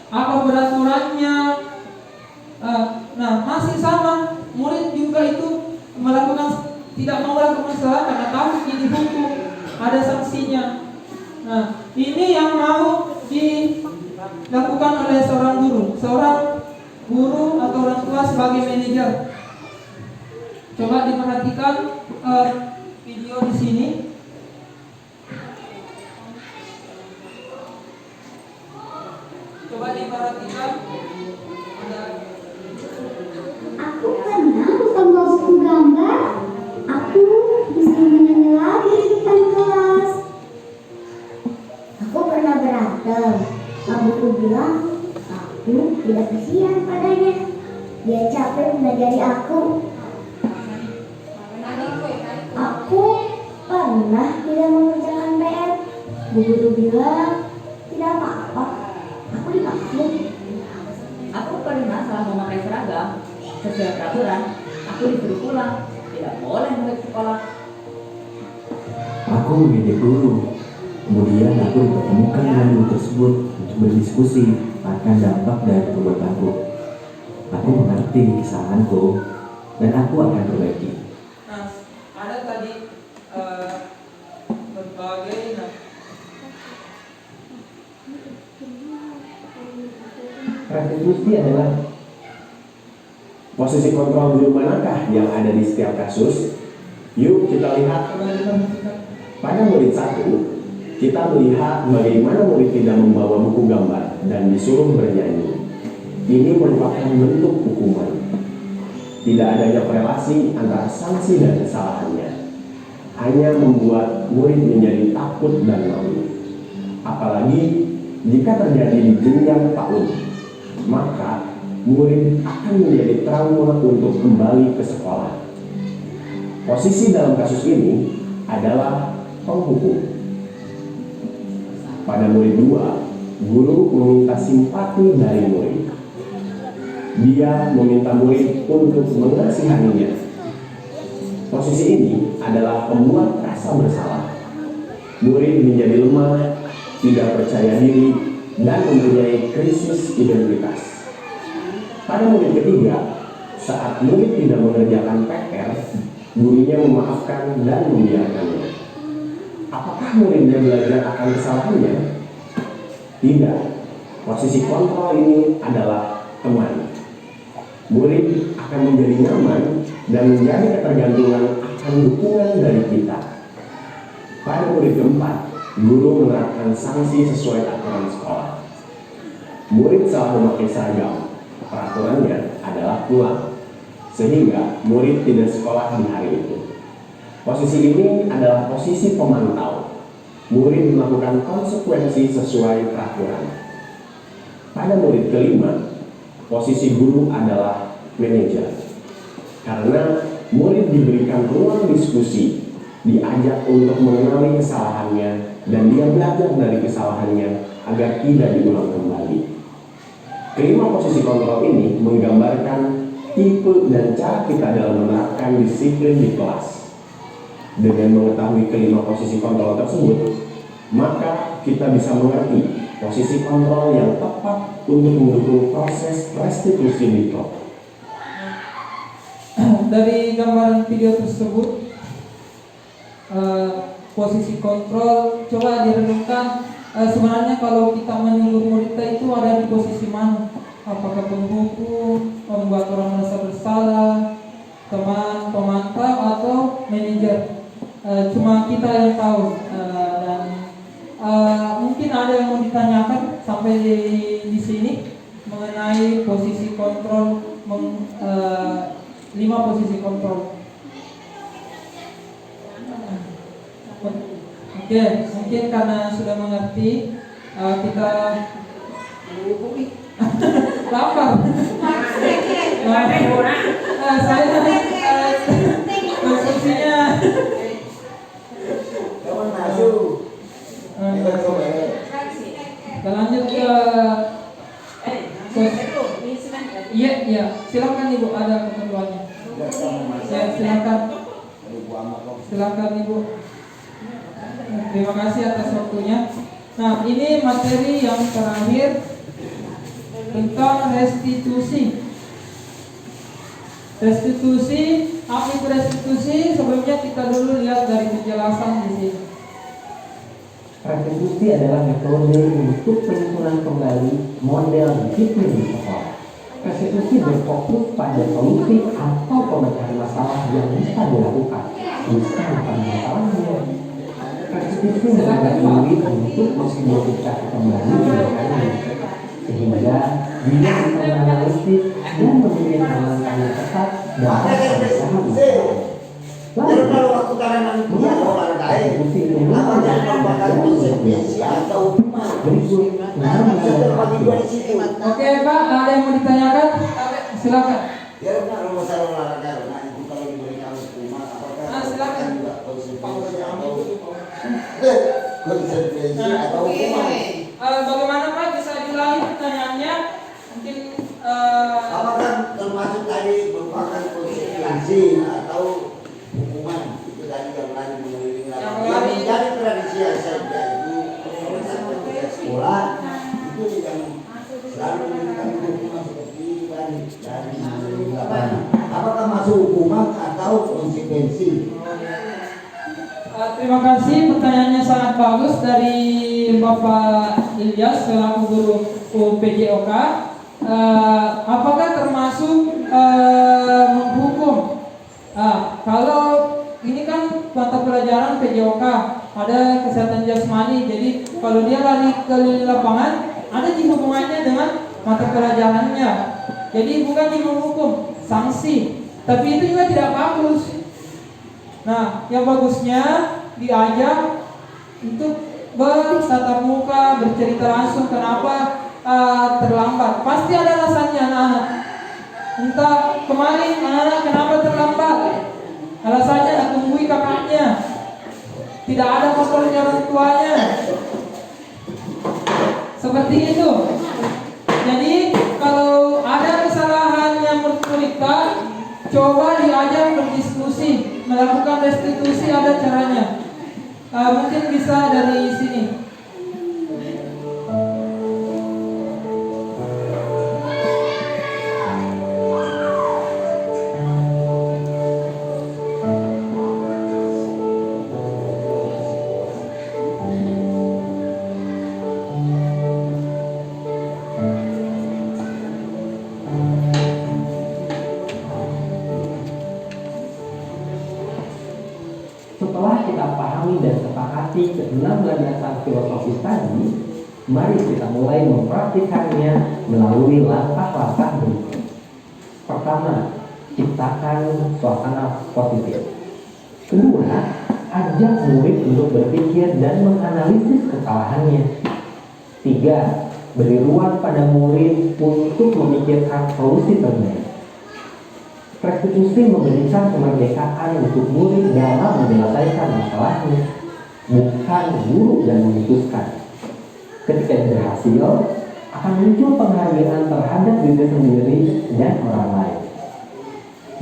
Apa peraturannya? Nah, masih sama. Murid juga itu melakukan, tidak mau melakukan kesalahan karena takut dihukum, ada sanksinya. Nah, ini yang mau dilakukan oleh seorang guru atau orang tua sebagai manajer. Coba diperhatikan video di sini. Coba diperhatikan. Aku pernah bukan bawa buku gambar. Aku bisa menyanyi lagi di depan kelas. Aku pernah berantem. Ibuku bilang aku tidak kasihan padanya. Dia capek mengajari aku. Aku pernah tidak mengerjakan PR. Bu guru bilang tidak apa-apa. Aku dimaklum. Aku pernah salah memakai seragam sesuai peraturan. Aku disuruh pulang. Tidak boleh balik sekolah. Aku mengejek guru. Kemudian aku dipertemukan dengan guru tersebut untuk berdiskusi akan dampak dari perbuatanku. Aku mengerti kesalahanku dan aku akan perbaiki. Nah, ada tadi berbagai Restitusi adalah posisi kontrol guru manakah yang ada di setiap kasus. Yuk kita lihat pada murid 1, kita melihat bagaimana murid tidak membawa buku gambar dan disuruh bernyanyi. Ini merupakan bentuk hukuman. Tidak adanya korelasi antara sanksi dan kesalahannya, hanya membuat murid menjadi takut dan malu. Apalagi jika terjadi di jenjang PAUD, maka murid akan menjadi trauma untuk kembali ke sekolah. Posisi dalam kasus ini adalah penghukum. Pada murid 2, guru meminta simpati dari murid. Dia meminta murid untuk mengasihaninya. Posisi ini adalah pembuat rasa bersalah. Murid menjadi lemah, tidak percaya diri, dan mempunyai krisis identitas. Pada murid ketiga, saat murid tidak mengerjakan PR, gurunya memaafkan dan membiarkannya. Apakah muridnya belajar akan kesalahannya? Tidak. Posisi kontrol ini adalah teman. Murid akan menjadi nyaman dan menjadi ketergantungan akan dukungan dari kita. Pada murid keempat, guru menerapkan sanksi sesuai aturan sekolah. Murid salah memakai seragam, peraturannya adalah pulang, sehingga murid tidak sekolah di hari itu. Posisi ini adalah posisi pemantau. Murid melakukan konsekuensi sesuai peraturan. Pada murid kelima, posisi guru adalah manajer. Karena murid diberikan ruang diskusi, diajak untuk mengenali kesalahannya, dan dia belajar dari kesalahannya agar tidak diulang kembali. Kelima posisi kontrol ini menggambarkan tipe dan cara kita dalam menerapkan disiplin di kelas. Dengan mengetahui kelima posisi kontrol tersebut, maka kita bisa mengerti posisi kontrol yang tepat untuk mendukung proses restitusi di klub. Dari gambaran video tersebut, posisi kontrol, coba direnungkan. Sebenarnya kalau kita menyuruh murid kita itu ada di posisi mana? Apakah penghukum, membuat orang merasa bersalah, teman, pemantau, atau manajer? Cuma kita yang tahu. Dan mungkin ada yang mau ditanyakan sampai di sini mengenai posisi kontrol, 5 posisi kontrol. Oke, mungkin karena sudah mengerti, kita lapar. Saya konsumsinya. Kawan masuk. Kita lanjut ke iya, silakan Ibu, ada keperluannya. Ya, silakan Ibu. Terima kasih atas waktunya. Nah, ini materi yang terakhir tentang restitusi. Restitusi, apa itu restitusi? Sebelumnya kita dulu lihat dari penjelasan di sini. Restitusi adalah metode untuk penyusunan kembali model disiplin di sekolah. Restitusi berfokus pada solusi atau pemecahan masalah yang bisa dilakukan, bukan pada masalahnya. Restitusi menggunakan murid untuk mengidentifikasi kembali tindakannya, sehingga dia bisa menganalisis dan memilih langkah yang tepat dalam pemecahan masalah. Jadi kalau waktu karangan dia orang lain, apa yang merupakan konsekuensi atau hukuman? Berikut Terbagi dua di situ. Oke Pak, ada yang mau ditanyakan? Silakan. Ya benar masalah olahraga. Nah itu kalau diberikan hukuman, apakah silakan. juga konsekuensi atau konsekuensi atau hukuman? Bagaimana Pak, bisa diulangi pertanyaannya? Mungkin Apakah termasuk tadi merupakan konsekuensi atau hukuman? Itu tadi yang lain mengelilingi Yang yang lain. menjadi tradisi SMK itu ketika sekolah itu yang selalu memberikan hukuman seperti itu tadi dari mengelilingi lapangan. Apakah masuk hukuman atau konsekuensi? terima kasih, pertanyaannya sangat bagus dari Bapak Ilyas selaku guru UPJOK. Apakah termasuk menghukum? Kalau ini kan mata pelajaran PJOK, ada kesehatan jasmani. Jadi kalau dia lari ke lapangan, ada di hubungannya dengan mata pelajarannya. Jadi bukan di menghukum, sanksi. Tapi itu juga tidak bagus. Nah, yang bagusnya diajak untuk bertatap muka, bercerita langsung kenapa terlambat. Pasti ada alasannya anak-anak. Entah kemarin anak-anak kenapa terlambat. Alasannya nak tungguin kakaknya. Tidak ada motornya orang tuanya. Seperti itu. Jadi kalau ada kesalahan yang mereka, coba diajak berdiskusi, melakukan restitusi, ada caranya. Mungkin bisa dari sini. Setelah kita pahami dan sepakati keenam landasan filosofis tadi, mari kita mulai mempraktikannya melalui langkah-langkah berikut. Pertama, ciptakan suasana positif. Kedua, ajak murid untuk berpikir dan menganalisis kesalahannya. Tiga, beri ruang pada murid untuk memikirkan solusi terbaik. Restitusi memberikan kemerdekaan untuk murid dalam menyelesaikan masalahnya, bukan guru yang memutuskan. Ketika berhasil, akan muncul penghargaan terhadap diri sendiri dan orang lain.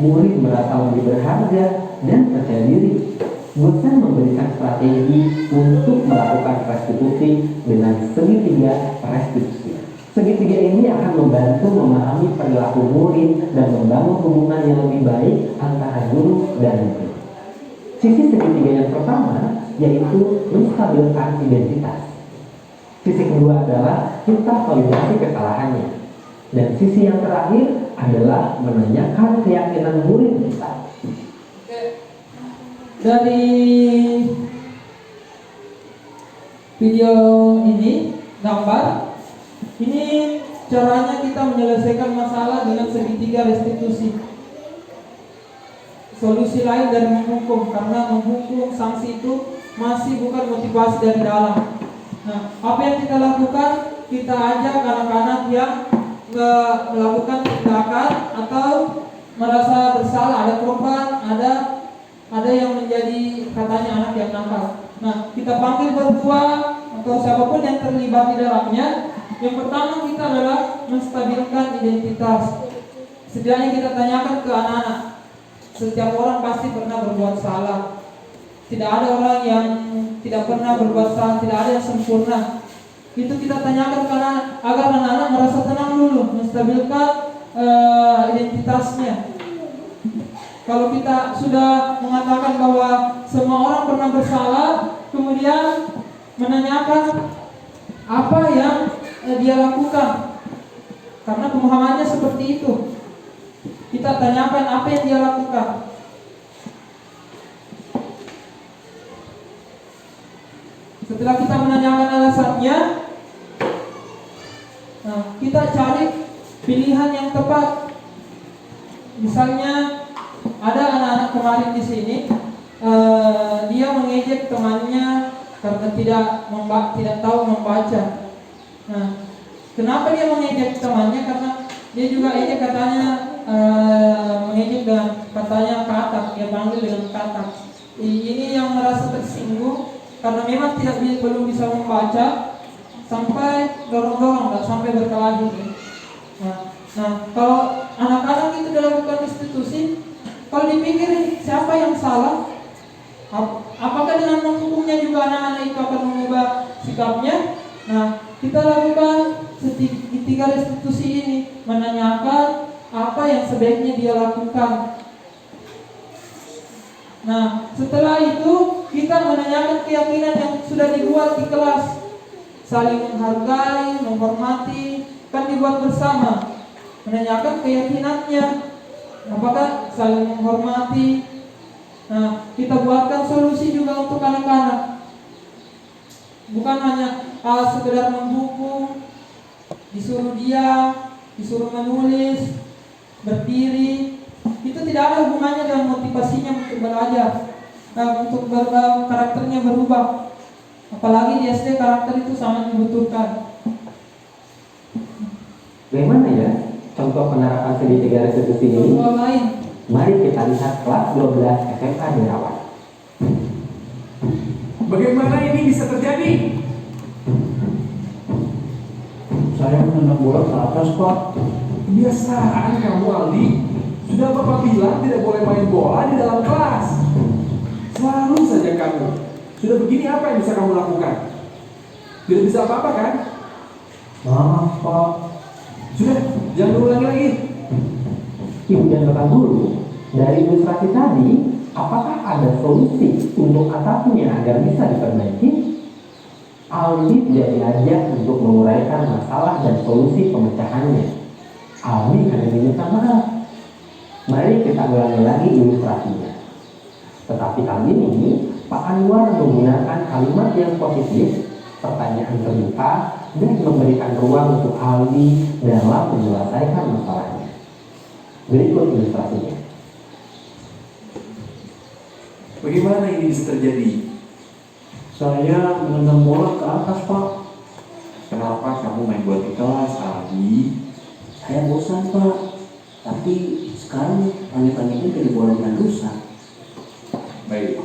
Murid merasa lebih berharga dan percaya diri. Dosen memberikan strategi untuk melakukan restitusi dengan segitiga restitusi. Segitiga ini akan membantu memahami perilaku murid dan membangun hubungan yang lebih baik antara guru dan murid. Sisi segitiga yang pertama yaitu menstabilkan identitas. Sisi kedua adalah kita validasi kesalahannya. Dan sisi yang terakhir adalah menanyakan keyakinan murid kita. Dari video ini, gambar ini caranya kita menyelesaikan masalah dengan segitiga restitusi. Solusi lain dari menghukum, karena menghukum sanksi itu masih bukan motivasi dari dalam. Nah, apa yang kita lakukan? Kita ajak anak-anak yang melakukan tindakan atau merasa bersalah, ada korban, ada yang menjadi katanya anak yang nakal. Nah, kita panggil berdua atau siapapun yang terlibat di dalamnya. Yang pertama kita adalah menstabilkan identitas. Setidaknya kita tanyakan ke anak-anak. Setiap orang pasti pernah berbuat salah. Tidak ada orang yang tidak pernah berbuat salah, tidak ada yang sempurna. Itu kita tanyakan karena agar anak-anak merasa tenang dulu, menstabilkan identitasnya. Kalau kita sudah mengatakan bahwa semua orang pernah bersalah, kemudian menanyakan apa yang dia lakukan, karena pemahamannya seperti itu. Kita tanyakan apa yang dia lakukan. Setelah kita menanyakan alasannya, kita cari pilihan yang tepat. Misalnya ada anak-anak kemarin di sini, dia mengejek temannya karena tidak tahu membaca. Nah, kenapa dia mengejek temannya? Karena dia juga ejek katanya, mengejek dengan katanya katak, dia panggil dengan katak. Ini yang merasa tersinggung karena memang belum bisa membaca, sampai dorong-dorong, nggak sampai berkelahi. Nah, kalau anak-anak itu dilakukan institusi, kalau dipikir siapa yang salah, apakah dengan menghukumnya juga anak-anak itu akan mengubah sikapnya? Nah, kita lakukan di 3 restitusi ini, menanyakan apa yang sebaiknya dia lakukan. Nah, setelah itu kita menanyakan keyakinan yang sudah dibuat di kelas, saling menghargai, menghormati, kan dibuat bersama. Menanyakan keyakinannya, apakah saling menghormati. Nah, kita buatkan solusi juga untuk anak-anak. Bukan hanya sekedar menghukum, disuruh diam, disuruh menulis, berdiri. Itu tidak ada hubungannya dengan motivasinya untuk belajar, untuk karakternya berubah. Apalagi di SD karakter itu sangat dibutuhkan. Bagaimana ya contoh penerapan segitiga restitusi ini? Contoh lain, Mari kita lihat kelas 12 SMA Derawan. Bagaimana ini bisa terjadi? Saya menendang bola ke atas, Pak. Kebiasaan kamu, Aldi. Sudah Bapak bilang tidak boleh main bola di dalam kelas. Selalu saja kamu. Sudah begini apa yang bisa kamu lakukan? Tidak bisa apa-apa kan? Maaf, Pak. Sudah, jangan ulangi lagi. Ibu dan Bapak Guru, dari ilustrasi tadi, apakah ada solusi untuk atapnya agar bisa diperbaiki? Aldi tidak diajak untuk menguraikan masalah dan solusi pemecahannya. Aldi hanya diminta maaf. Mari kita ulangi lagi ilustrasinya. Tetapi kali ini Pak Anwar menggunakan kalimat yang positif, pertanyaan terbuka, dan memberikan ruang untuk Aldi dalam menyelesaikan masalahnya. Berikut ilustrasinya. Bagaimana ini bisa terjadi? Saya menendang bola ke atas, Pak. Kenapa kamu main bola di kelas, Aldi? Saya bosan, Pak. Tapi sekarang langit-langit ini jadi bola yang rusak. Baik,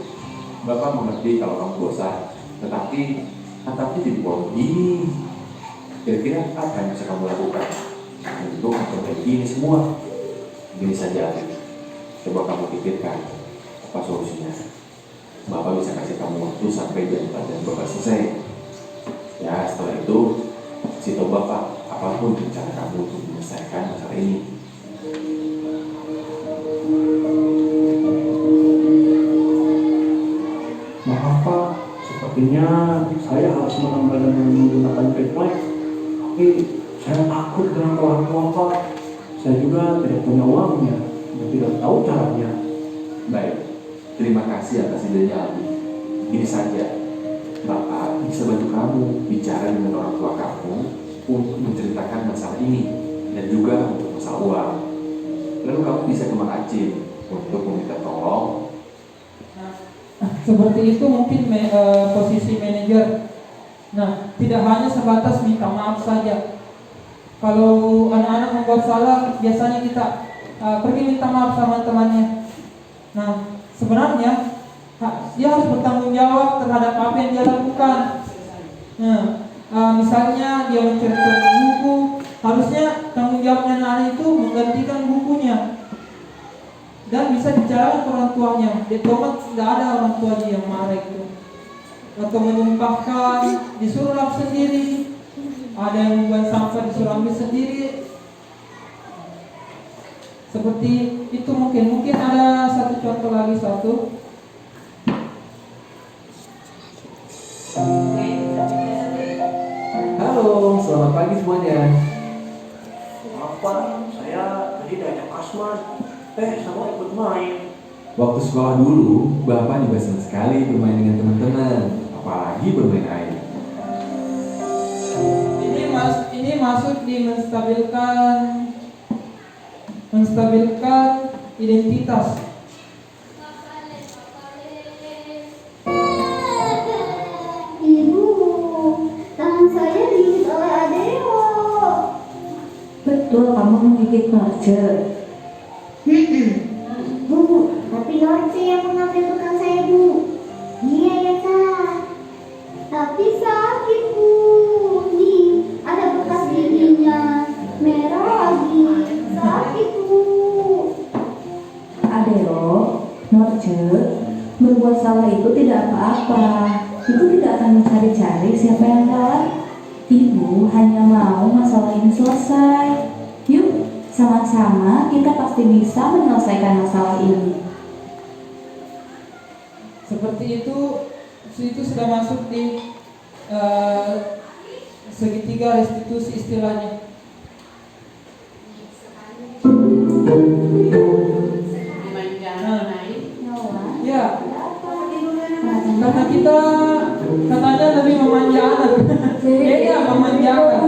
Bapak mengerti kalau kamu bosan. Tetapi atapnya jadi bola begini. Kira-kira apa yang bisa kamu lakukan untuk memperbaiki ini semua? Begini saja, coba kamu pikirkan apa solusinya. Bapak bisa kasih kamu waktu sampai jam 4 dan Bapak selesai. Ya, setelah itu kasih tahu Bapak apapun cara kamu untuk menyelesaikan masalah ini. Maaf, Pak. Sepertinya saya harus menambah dengan menggunakan refleks. Tapi saya takut dengan orang tua, Pak. Saya juga tidak punya uangnya dan tidak tahu caranya. Baik, terima kasih atas idenya, Aldi. Ini saja, Bapak bisa bantu kamu bicara dengan orang tua kamu untuk menceritakan masalah ini dan juga untuk masalah uang. Lalu kamu bisa ke Mang Acin untuk meminta tolong. Nah, seperti itu mungkin posisi manajer. Nah, tidak hanya sebatas minta maaf saja. Kalau anak-anak membuat salah, biasanya kita pergi minta maaf sama temannya. Nah, sebenarnya dia harus bertanggung jawab terhadap apa yang dia lakukan. Nah, misalnya dia mencuri buku, harusnya tanggung jawabnya anak itu menggantikan bukunya. dan bisa bicara ke orang tuanya. Di tomat tidak ada orang tuanya yang marah itu, atau menumpahkan disuruh lap sendiri, ada yang membuang sampah disuruh ambil sendiri. Seperti itu mungkin ada satu contoh lagi Halo, selamat pagi semuanya. Maaf Pak, saya tadi diajak Asmat. Sama ikut main. Waktu sekolah dulu, Bapak juga senang sekali bermain dengan teman-teman, apalagi bermain air. Ini masuk di menstabilkan identitas. Ibu, tangan saya digigit oleh Adeo. Betul, kamu menggigit Norce. Bu, tapi Norce yang mengambil bekal saya, Bu. Dia yang salah. Tapi sakit, Bu. Nih, ada bekas giginya. Merah lagi. Sakit, Bu. Adeo, Norce, berbuat salah itu tidak apa-apa. Itu tidak akan mencari-cari siapa yang salah. Ibu hanya mau masalah ini selesai. Yuk, sama-sama kita pasti bisa menyelesaikan masalah ini. Seperti itu sudah masuk di segitiga restitusi istilahnya. Ya, karena kita katanya lebih memanja anak. Iya, memanjakan.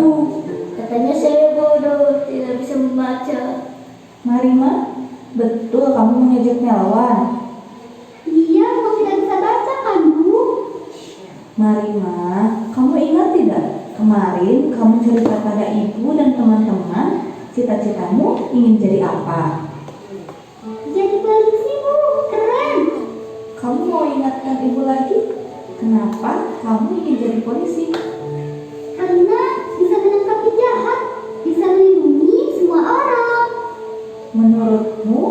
Katanya saya bodoh, tidak bisa membaca. Marima, betul kamu mengejek Melwan. Dia memang tidak bisa baca kan, Bu? Marima, kamu ingat tidak? Kemarin kamu cerita pada ibu dan teman-teman cita-citamu ingin jadi apa? Jadi polisi, Bu. Keren. Kamu mau ingatkan ibu lagi? Kenapa kamu ingin jadi polisi? Karena bisa menangkap penjahat, bisa melindungi semua orang. Menurutmu,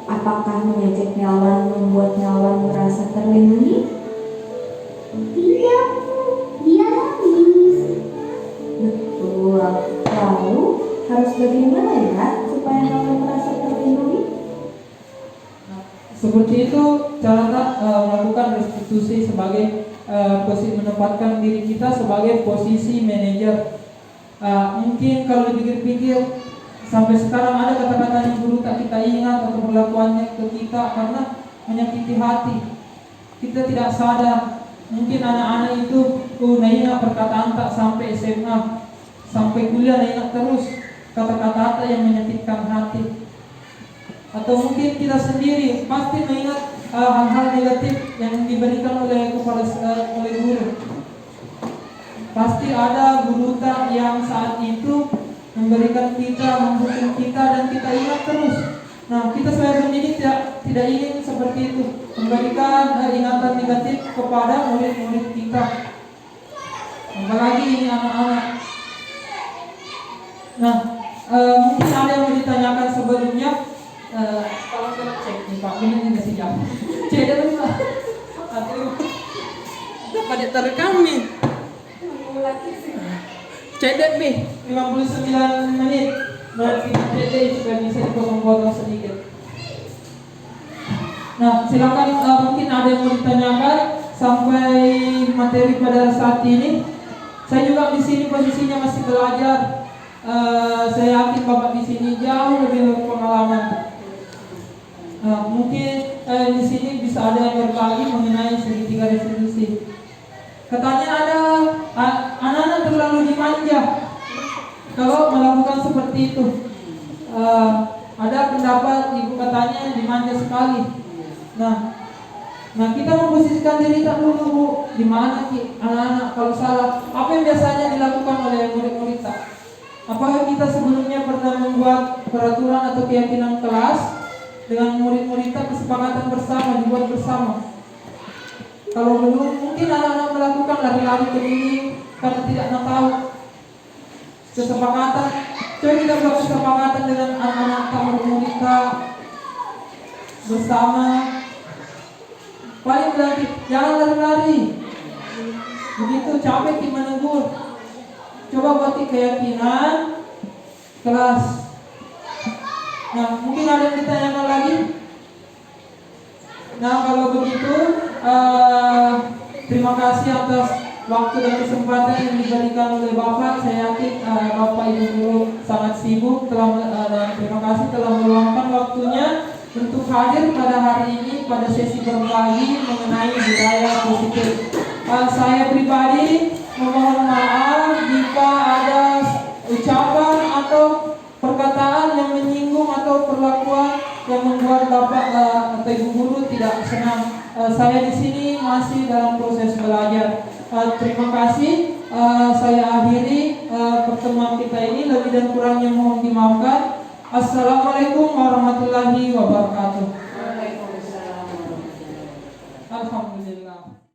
apakah mengejek Melwan membuat Melwan merasa terlindungi? Tidak, Bu. Dia nangis. Betul. Lalu, harus bagaimana ya supaya Melwan merasa terlindungi? Seperti itu cara melakukan restitusi sebagai posisi menempatkan diri kita sebagai posisi manajer. Mungkin kalau dipikir-pikir sampai sekarang ada kata-kata yang dulu tak kita ingat atau perlakuannya ke kita karena menyakiti hati. Kita tidak sadar. Mungkin anak-anak itu ingat perkataan tak sampai SMA, sampai kuliah ingat terus kata-kata yang menyakitkan hati. Atau mungkin kita sendiri pasti mengingat hal-hal negatif yang diberikan oleh oleh guru. Pasti ada guru tak yang saat itu memberikan kita, menghukum kita dan kita ingat terus. Nah, kita sebagai pendidik tidak ingin seperti itu, memberikan ingatan negatif kepada murid-murid kita. Apalagi ini anak-anak. Nah, mungkin ada yang mau ditanyakan sebelumnya. Kalau kita cek nih Pak, ini kasih jam. Cek dulu Pak. Dapat terekam nih. Cek nih 59 menit. Berarti kita cek supaya bisa dipotong-potong sedikit. Nah, silakan mungkin ada yang mau ditanyakan sampai materi pada saat ini. Saya juga di sini posisinya masih belajar. Saya yakin Bapak di sini jauh lebih berpengalaman. Mungkin di sini bisa ada yang berbagi mengenai segitiga restitusi. Katanya ada anak-anak terlalu dimanja kalau melakukan seperti itu. Ada pendapat ibu katanya dimanja sekali. Nah kita memposisikan diri tak dulu Bu, di mana anak-anak kalau salah apa yang biasanya dilakukan oleh murid-murid tak? Apakah kita sebelumnya pernah membuat peraturan atau keyakinan kelas dengan murid-murid kita kesepakatan bersama, dibuat bersama? Kalau belum, mungkin anak-anak melakukan lari-lari keliling karena tidak tahu kesepakatan. Coba kita buat kesepakatan dengan anak-anak murid-murid kita bersama. Paling berarti jangan lari-lari. Begitu capek tim menegur. Coba buat keyakinan kelas. Nah, mungkin ada yang ditanyakan lagi. Nah, kalau begitu terima kasih atas waktu dan kesempatan yang diberikan oleh Bapak. Saya yakin Bapak Ibu guru sangat sibuk dan terima kasih telah meluangkan waktunya untuk hadir pada hari ini pada sesi berbagi mengenai budaya positif. Saya pribadi memohon maaf jika ada ucapan atau perkataan yang menyinggung atau perlakuan yang membuat Bapak atau Ibu guru tidak senang. Saya di sini masih dalam proses belajar. Terima kasih. Saya akhiri pertemuan kita ini. Lebih dan kurangnya mohon dimaafkan. Assalamualaikum warahmatullahi wabarakatuh. Alhamdulillah.